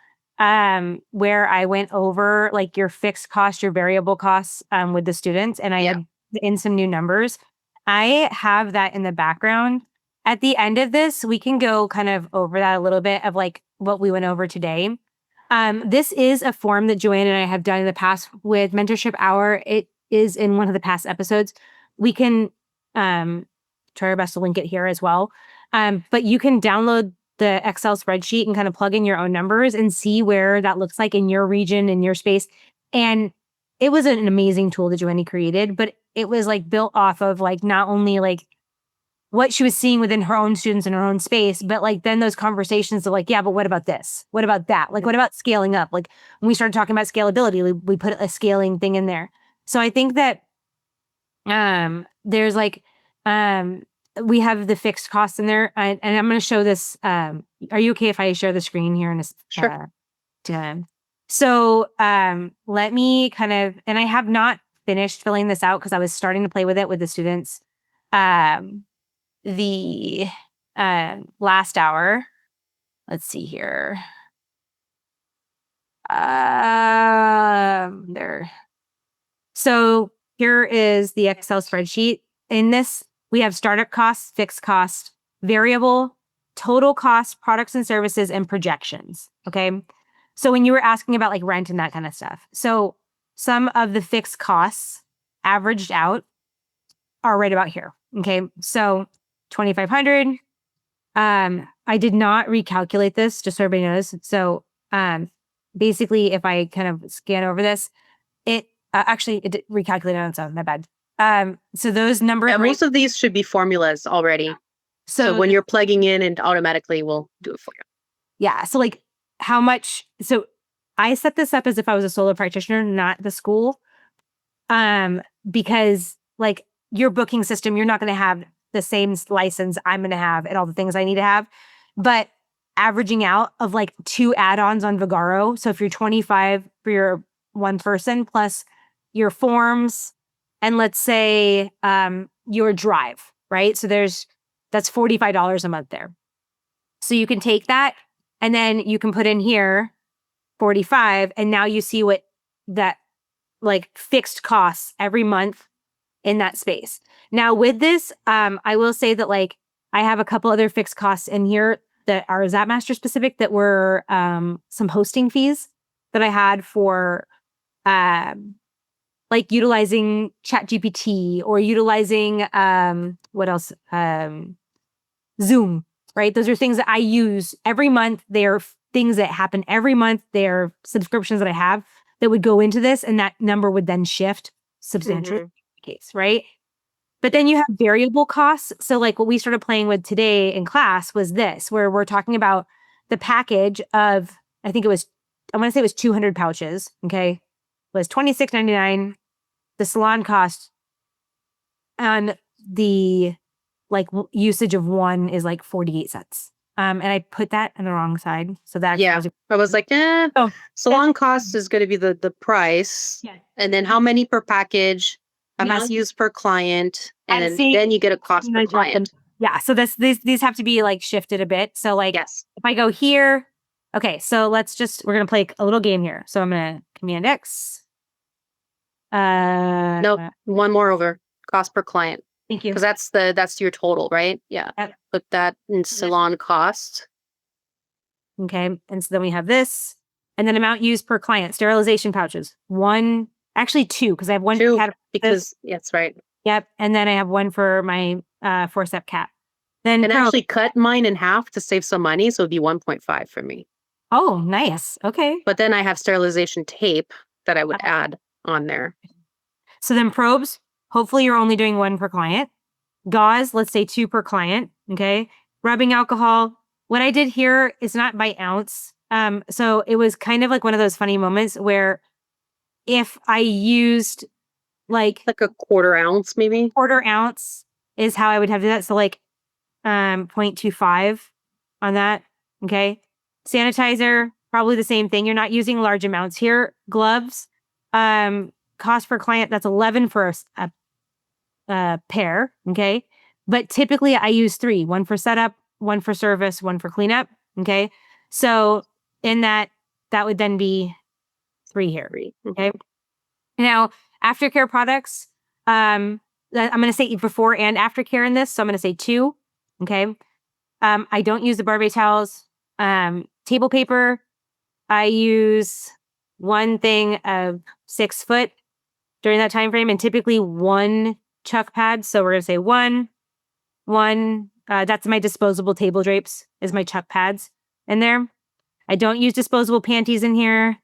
Speaker 2: where I went over like your fixed cost, your variable costs, with the students, and I
Speaker 1: Yeah.
Speaker 2: had in some new numbers. I have that in the background. At the end of this, we can go kind of over that a little bit of like what we went over today. This is a form that Joanne and I have done in the past with Mentorship Hour. It is in one of the past episodes. We can try our best to link it here as well. But you can download the Excel spreadsheet and kind of plug in your own numbers and see where that looks like in your region, in your space. And it was an amazing tool that Joanie created, but it was like built off of like not only like what she was seeing within her own students in her own space, but like then those conversations of like, yeah, but what about this? What about that? Like, what about scaling up? Like when we started talking about scalability, we put a scaling thing in there. So I think that there's like um we have the fixed costs in there, and I'm going to show this. Are you okay if I share the screen here in a
Speaker 1: Sure.
Speaker 2: time? So let me kind of, and I have not finished filling this out because I was starting to play with it with the students. Um, the last hour. Let's see here. here. So here is the Excel spreadsheet. In this, we have startup costs, fixed cost, variable, total cost, products and services, and projections. Okay. So when you were asking about like rent and that kind of stuff, so some of the fixed costs averaged out are right about here. Okay. So 2,500. I did not recalculate this, just so everybody knows. So basically, if I kind of scan over this, it actually it recalculated on its own. My bad. So those numbers.
Speaker 1: And most of these should be formulas already. So when you're plugging in, and automatically will do it for you.
Speaker 2: Yeah. So like how much? So I set this up as if I was a solo practitioner, not the school, because like your booking system, you're not going to have the same license I'm going to have and all the things I need to have, but averaging out of like 2 add-ons on Vigaro. So if you're 25 for your one person plus your forms and let's say your drive, right? So that's $45 a month there. So you can take that and then you can put in here 45 and now you see what that like fixed costs every month in that space. Now with this, I will say that like I have a couple other fixed costs in here that are Zapmaster specific that were some hosting fees that I had for like utilizing ChatGPT or utilizing what else? Zoom, right? Those are things that I use every month. They are things that happen every month. They are subscriptions that I have that would go into this, and that number would then shift substantially. Case, right? But then you have variable costs. So like what we started playing with today in class was this, where we're talking about the package of, I want to say it was 200 pouches. Okay. Was $26.99. The salon cost and the like usage of one is like 48 cents. And I put that on the wrong side. So that
Speaker 1: I was like, salon cost is going to be the price.
Speaker 2: Yeah.
Speaker 1: And then how many per package, how much used per client, and then you get a cost per client.
Speaker 2: Yeah. So these have to be like shifted a bit. So like
Speaker 1: yes.
Speaker 2: If I go here, okay, so we're going to play a little game here. So I'm going to Command X.
Speaker 1: Nope. One more over cost per client.
Speaker 2: Thank you.
Speaker 1: Because that's your total, right? Yeah. Put that in salon cost.
Speaker 2: Okay. And so then we have this. And then amount used per client. Sterilization pouches. One, actually 2, because I have one.
Speaker 1: Two, because that's right.
Speaker 2: Yep. And then I have one for my 4-step cap.
Speaker 1: Then actually cut mine in half to save some money. So it'd be 1.5 for me.
Speaker 2: Oh, nice. Okay.
Speaker 1: But then I have sterilization tape that I would add on there.
Speaker 2: So then probes, hopefully you're only doing 1 per client. Gauze, let's say 2 per client. Okay. Rubbing alcohol. What I did here is not by ounce. So it was kind of like one of those funny moments where if I used like
Speaker 1: a 1/4 ounce, maybe
Speaker 2: 1/4 ounce is how I would have to do that. So like 0.25 on that. Okay. Sanitizer, probably the same thing. You're not using large amounts here. Gloves, cost per client, that's 11 for a pair. Okay. But typically I use 3, 1 for setup, 1 for service, 1 for cleanup. Okay. So in that would then be 3 here. Okay. Now, aftercare products, I'm going to say before and aftercare in this. So I'm going to say 2. Okay. I don't use the Barbie towels. Table paper, I use 1 thing of 6 foot during that time frame, and typically 1 chuck pad. So we're going to say 1. That's my disposable table drapes is my chuck pads in there. I don't use disposable panties in here.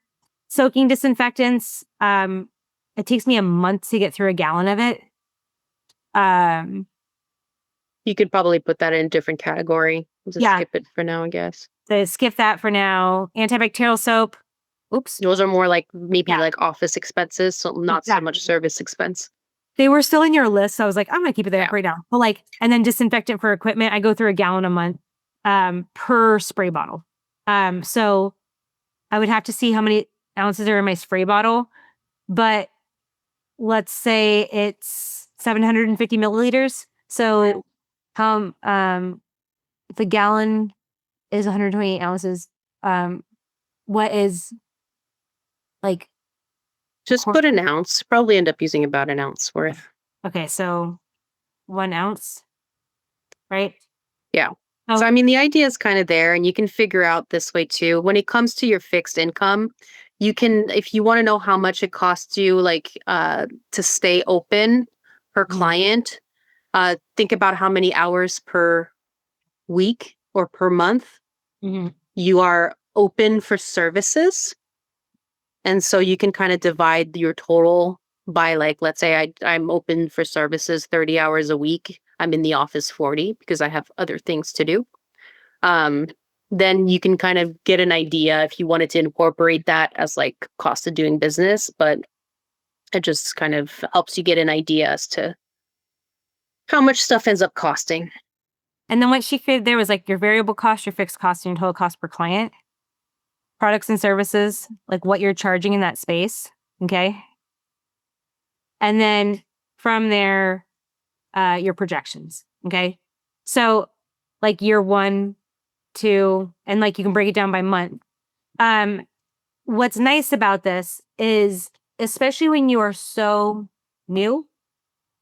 Speaker 2: Soaking disinfectants. It takes me a month to get through a gallon of it.
Speaker 1: You could probably put that in a different category. We'll just skip it for now, I guess.
Speaker 2: So skip that for now. Antibacterial soap. Oops.
Speaker 1: Those are more like maybe like office expenses, so not so much service expense.
Speaker 2: They were still in your list, so I was like, I'm gonna keep it there right now. But like, and then disinfectant for equipment, I go through a gallon a month per spray bottle. So I would have to see how many ounces are in my spray bottle, but let's say it's 750 milliliters. So if a gallon is 128 ounces, what is like
Speaker 1: Just put an ounce. Probably end up using about an ounce worth.
Speaker 2: Okay, so 1 ounce, right?
Speaker 1: Yeah.
Speaker 2: Oh.
Speaker 1: So, I mean, the idea is kind of there, and you can figure out this way too. When it comes to your fixed income, you can, if you want to know how much it costs you, like, to stay open per client, think about how many hours per week or per month you are open for services. And so you can kind of divide your total by, like, let's say I'm open for services 30 hours a week. I'm in the office 40 because I have other things to do. Um, then you can kind of get an idea if you wanted to incorporate that as like cost of doing business, but it just kind of helps you get an idea as to how much stuff ends up costing.
Speaker 2: And then what she figured there was like your variable cost, your fixed cost, and your total cost per client, products and services, like what you're charging in that space. Okay. And then from there, your projections. Okay. So like year 1, 2, and like you can break it down by month. What's nice about this is, especially when you are so new,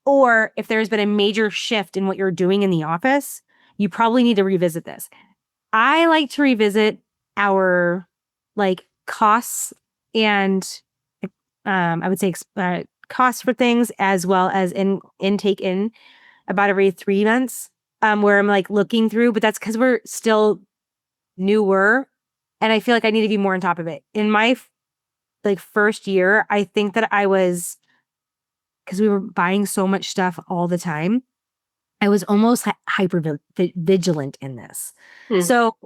Speaker 2: or if there's been a major shift in what you're doing in the office, you probably need to revisit this. I like to revisit our like costs and I would say costs for things as well as intake in about every 3 months, where I'm like looking through, but that's because we're still newer and I feel like I need to be more on top of it. In my like first year, I think that I was, because we were buying so much stuff all the time, I was almost hyper vigilant in this. So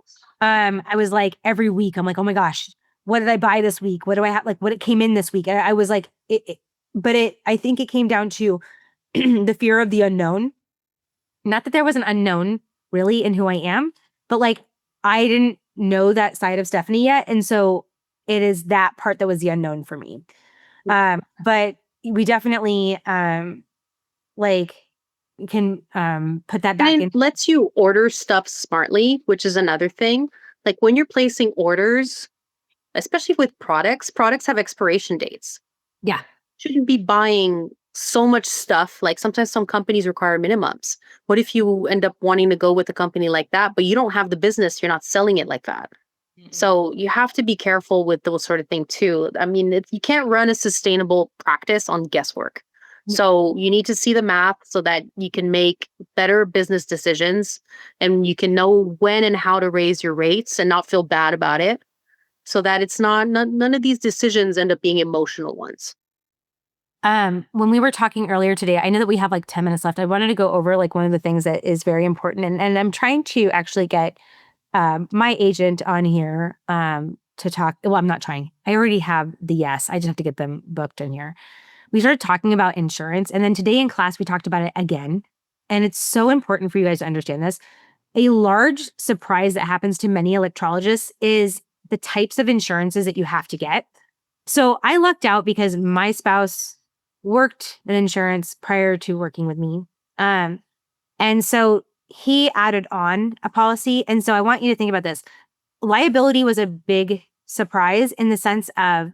Speaker 2: I was like every week, I'm like, oh my gosh, what did I buy this week? What do I have? Like what it came in this week? I was like, I think it came down to the fear of the unknown. Not that there was an unknown really in who I am, but like I didn't know that side of Stephanie yet. And so it is that part that was the unknown for me. But we definitely like can put that back
Speaker 1: And
Speaker 2: in.
Speaker 1: it lets you order stuff smartly, which is another thing. Like when you're placing orders, especially with products have expiration dates.
Speaker 2: Yeah.
Speaker 1: Shouldn't be buying so much stuff. Like sometimes some companies require minimums. What if you end up wanting to go with a company like that, but you don't have the business, you're not selling it like that? So you have to be careful with those sort of things too. I mean, you can't run a sustainable practice on guesswork. So you need to see the math so that you can make better business decisions and you can know when and how to raise your rates and not feel bad about it, so that it's none of these decisions end up being emotional ones.
Speaker 2: When we were talking earlier today, I know that we have like 10 minutes left. I wanted to go over like one of the things that is very important. And I'm trying to actually get my agent on here to talk. Well, I'm not trying. I already have the yes. I just have to get them booked in here. We started talking about insurance. And then today in class, we talked about it again. And it's so important for you guys to understand this. A large surprise that happens to many electrologists is the types of insurances that you have to get. So I lucked out because my spouse worked in insurance prior to working with me. And so he added on a policy. And so I want you to think about this. Liability was a big surprise in the sense of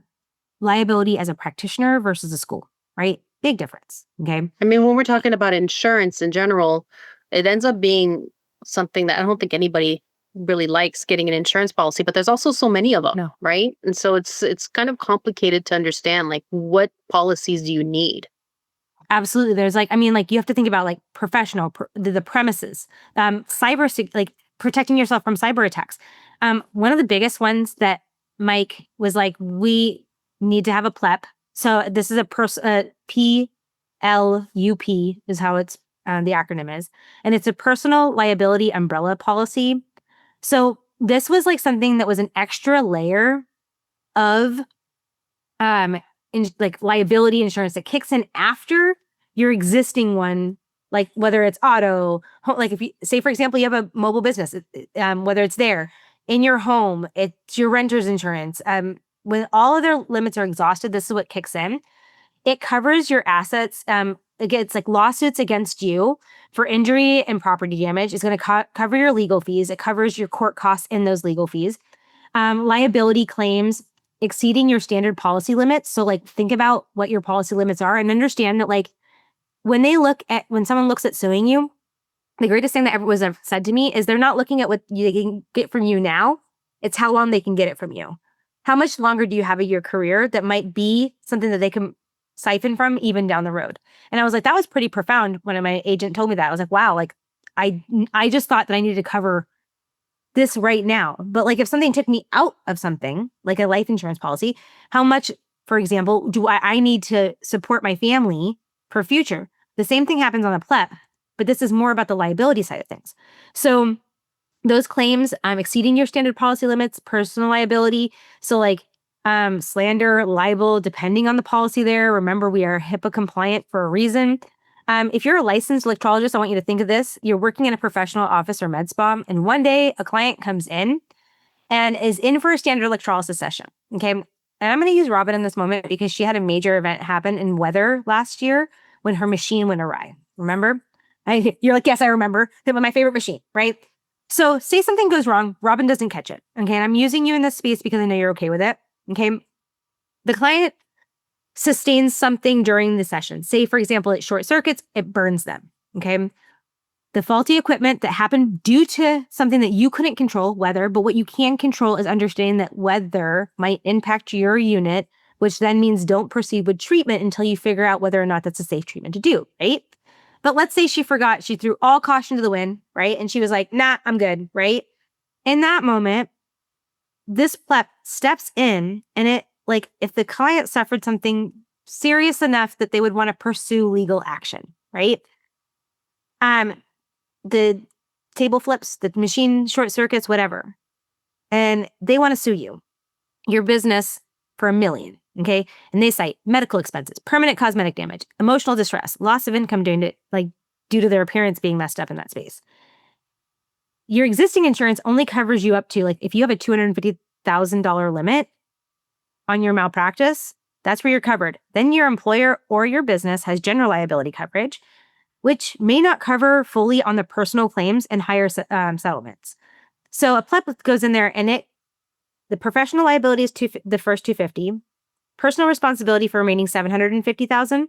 Speaker 2: liability as a practitioner versus a school, right? Big difference. Okay.
Speaker 1: I mean, when we're talking about insurance in general, it ends up being something that I don't think anybody really likes, getting an insurance policy, but there's also so many of them,
Speaker 2: No.
Speaker 1: right? And so it's kind of complicated to understand, like, what policies do you need?
Speaker 2: Absolutely. There's like, I mean, like you have to think about like professional, the premises, cyber, like protecting yourself from cyber attacks. One of the biggest ones that Mike was like, we need to have a PLEP. So this is a PLUP is how it's the acronym is, and it's a personal liability umbrella policy. So this was like something that was an extra layer of like liability insurance that kicks in after your existing one, like whether it's auto, like if you say, for example, you have a mobile business, whether it's there in your home, it's your renter's insurance. When all of their limits are exhausted, this is what kicks in. It covers your assets. Again, it's like lawsuits against you for injury and property damage. It's going to cover your legal fees. It covers your court costs in those legal fees. Liability claims exceeding your standard policy limits. So like think about what your policy limits are and understand that like when someone looks at suing you, the greatest thing that ever was ever said to me is they're not looking at what they can get from you now. It's how long they can get it from you. How much longer do you have of your career that might be something that they can siphon from even down the road? And I was like, that was pretty profound when my agent told me that. I was like, wow, like I just thought that I needed to cover this right now. But like if something took me out of something, like a life insurance policy, how much, for example, do I need to support my family for future? The same thing happens on a PLEP, but this is more about the liability side of things. So those claims exceeding your standard policy limits, personal liability. So like slander, libel, depending on the policy there. Remember, we are HIPAA compliant for a reason. If you're a licensed electrologist, I want you to think of this. You're working in a professional office or med spa, and one day a client comes in and is in for a standard electrolysis session. Okay. And I'm going to use Robin in this moment because she had a major event happen in weather last year when her machine went awry. Remember? You're like, yes, I remember. It was my favorite machine, right? So say something goes wrong, Robin doesn't catch it. Okay. And I'm using you in this space because I know you're okay with it. Okay. The client sustains something during the session. Say, for example, it short circuits, it burns them. Okay. The faulty equipment that happened due to something that you couldn't control, weather, but what you can control is understanding that weather might impact your unit, which then means don't proceed with treatment until you figure out whether or not that's a safe treatment to do, right? But let's say she forgot, she threw all caution to the wind, right? And she was like, nah, I'm good, right? In that moment, this PLEP steps in and it, like, if the client suffered something serious enough that they would want to pursue legal action, right? The table flips, the machine short circuits, whatever, and they want to sue you, your business, for $1 million, okay? And they cite medical expenses, permanent cosmetic damage, emotional distress, loss of income due to their appearance being messed up in that space. Your existing insurance only covers you up to, like, if you have a $250,000 limit on your malpractice, that's where you're covered. Then your employer or your business has general liability coverage, which may not cover fully on the personal claims and higher settlements. So a PLEP goes in there and the professional liability is the first $250. Personal responsibility for remaining $750,000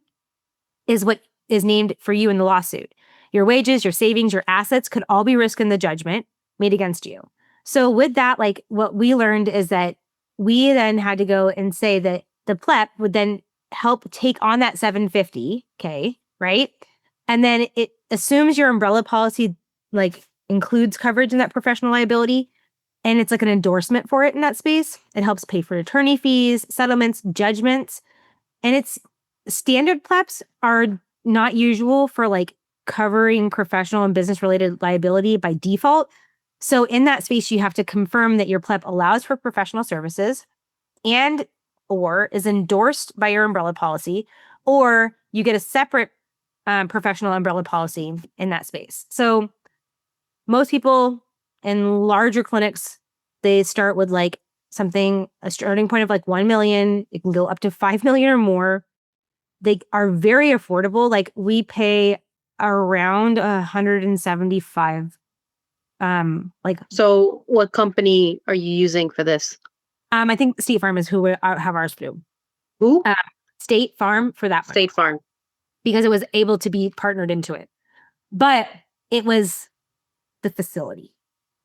Speaker 2: is what is named for you in the lawsuit. Your wages, your savings, your assets could all be risked in the judgment made against you. So with that, like, what we learned is that we then had to go and say that the PLEP would then help take on that $750K, right? And then it assumes your umbrella policy, like, includes coverage in that professional liability, and it's like an endorsement for it in that space. It helps pay for attorney fees, settlements, judgments, and it's standard PLEPs are not usual for, like, covering professional and business related liability by default. So in that space, you have to confirm that your PLEP allows for professional services and or is endorsed by your umbrella policy, or you get a separate professional umbrella policy in that space. So most people in larger clinics, they start with like a starting point of like 1 million. It can go up to 5 million or more. They are very affordable. Like, we pay around 175.
Speaker 1: So what company are you using for this?
Speaker 2: I think State Farm is who we have ours through.
Speaker 1: Who?
Speaker 2: State Farm for that one.
Speaker 1: State Farm.
Speaker 2: Because it was able to be partnered into it. But it was the facility.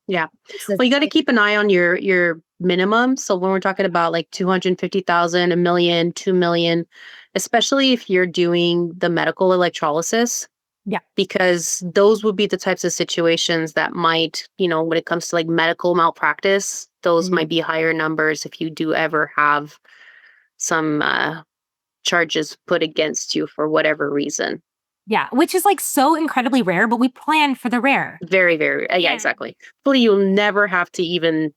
Speaker 1: Yeah. Well, you got to keep an eye on your minimum. So when we're talking about like 250,000, $1 million, 2 million, especially if you're doing the medical electrolysis.
Speaker 2: Yeah.
Speaker 1: Because those would be the types of situations that might, when it comes to like medical malpractice, those might be higher numbers if you do ever have some charges put against you for whatever reason.
Speaker 2: Yeah, which is like so incredibly rare, but we plan for the rare.
Speaker 1: Very, very, yeah, exactly. Hopefully you'll never have to even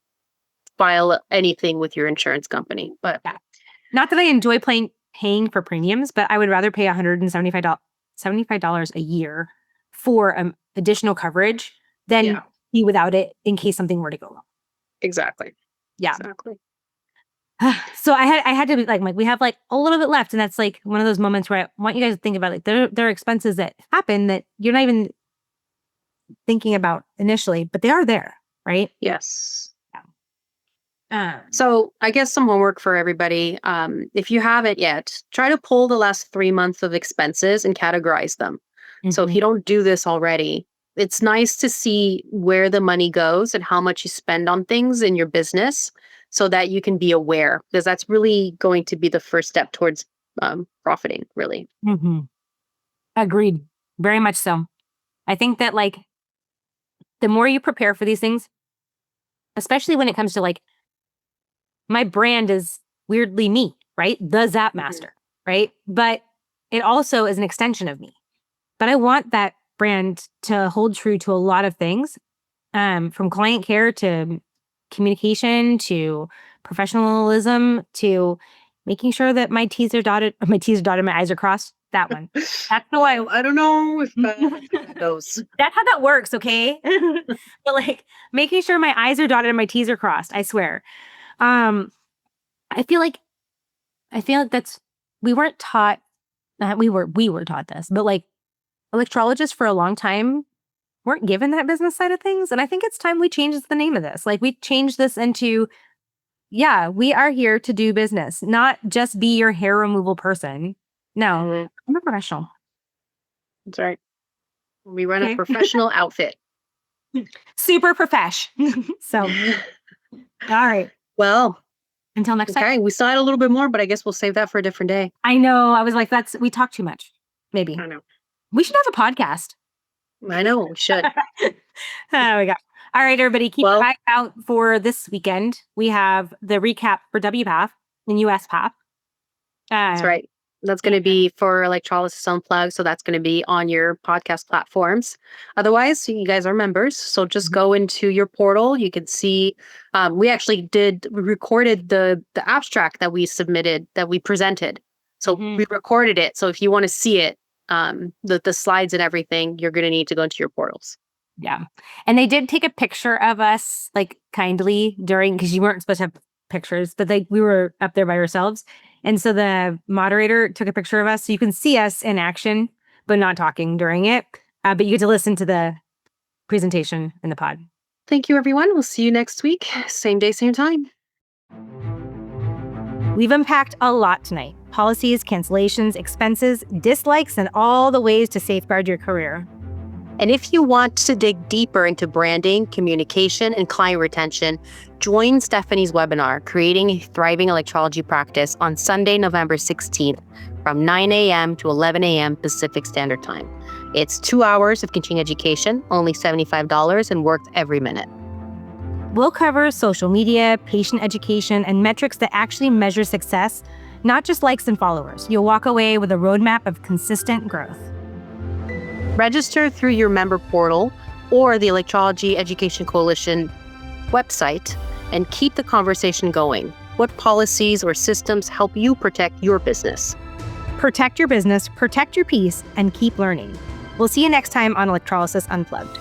Speaker 1: file anything with your insurance company. But
Speaker 2: yeah. Not that I enjoy paying for premiums, but I would rather pay $175 a year for additional coverage than be without it in case something were to go wrong.
Speaker 1: Exactly.
Speaker 2: Yeah.
Speaker 1: Exactly.
Speaker 2: So I had to be like, we have like a little bit left. And that's like one of those moments where I want you guys to think about, like, there are expenses that happen that you're not even thinking about initially, but they are there, right?
Speaker 1: Yes.
Speaker 2: Yeah.
Speaker 1: So I guess some homework for everybody. If you haven't yet, try to pull the last 3 months of expenses and categorize them. So if
Speaker 2: Mhm.
Speaker 1: you don't do this already, it's nice to see where the money goes and how much you spend on things in your business so that you can be aware, because that's really going to be the first step towards profiting, really.
Speaker 2: Mhm. Agreed. Very much so. I think that like the more you prepare for these things, especially when it comes to like my brand is weirdly me, right? The Zap Master, right? But it also is an extension of me. But I want that brand to hold true to a lot of things, from client care to communication to professionalism to making sure that my T's are dotted, my I's are crossed. That one. That's the way.
Speaker 1: I don't know if those.
Speaker 2: That's how that works, okay? But like making sure my I's are dotted and my T's are crossed. I swear. Um, I feel like that's we weren't taught. We were taught this, but like electrologists for a long time weren't given that business side of things, and I think it's time we change the name of this. Like we change this into, yeah, we are here to do business, not just be your hair removal person. No, I'm a professional.
Speaker 1: That's right. We run a
Speaker 2: Okay.
Speaker 1: professional outfit.
Speaker 2: Super profesh. So, all right.
Speaker 1: Well,
Speaker 2: Until next time.
Speaker 1: okay, we still had a little bit more, but I guess we'll save that for a different day.
Speaker 2: I know. I was like, we talk too much. Maybe
Speaker 1: I know.
Speaker 2: we should have a podcast.
Speaker 1: I know, we should.
Speaker 2: Oh my gosh. All right, everybody, keep
Speaker 1: Well-
Speaker 2: your eye out for this weekend. We have the recap for WPATH and USPATH.
Speaker 1: That's right. That's going to be for Electrolysis Unplugged. So that's going to be on your podcast platforms. Otherwise, you guys are members. So just go into your portal. You can see we actually we recorded the abstract that we submitted, that we presented. So we recorded it. So if you want to see it, the slides and everything, you're going to need to go into your portals.
Speaker 2: Yeah. And they did take a picture of us, like kindly during, because you weren't supposed to have pictures, but we were up there by ourselves. And so the moderator took a picture of us so you can see us in action, but not talking during it. But you get to listen to the presentation in the pod.
Speaker 1: Thank you, everyone. We'll see you next week. Same day, same time.
Speaker 2: We've unpacked a lot tonight. Policies, cancellations, expenses, dislikes, and all the ways to safeguard your career.
Speaker 1: And if you want to dig deeper into branding, communication, and client retention, join Stephanie's webinar, Creating a Thriving Electrology Practice, on Sunday, November 16th from 9 a.m. to 11 a.m. Pacific Standard Time. It's 2 hours of continuing education, only $75, and worth every minute.
Speaker 2: We'll cover social media, patient education, and metrics that actually measure success, not just likes and followers. You'll walk away with a roadmap of consistent growth.
Speaker 1: Register through your member portal or the Electrology Education Coalition website and keep the conversation going. What policies or systems help you protect your business?
Speaker 2: Protect your business, protect your peace, and keep learning. We'll see you next time on Electrolysis Unplugged.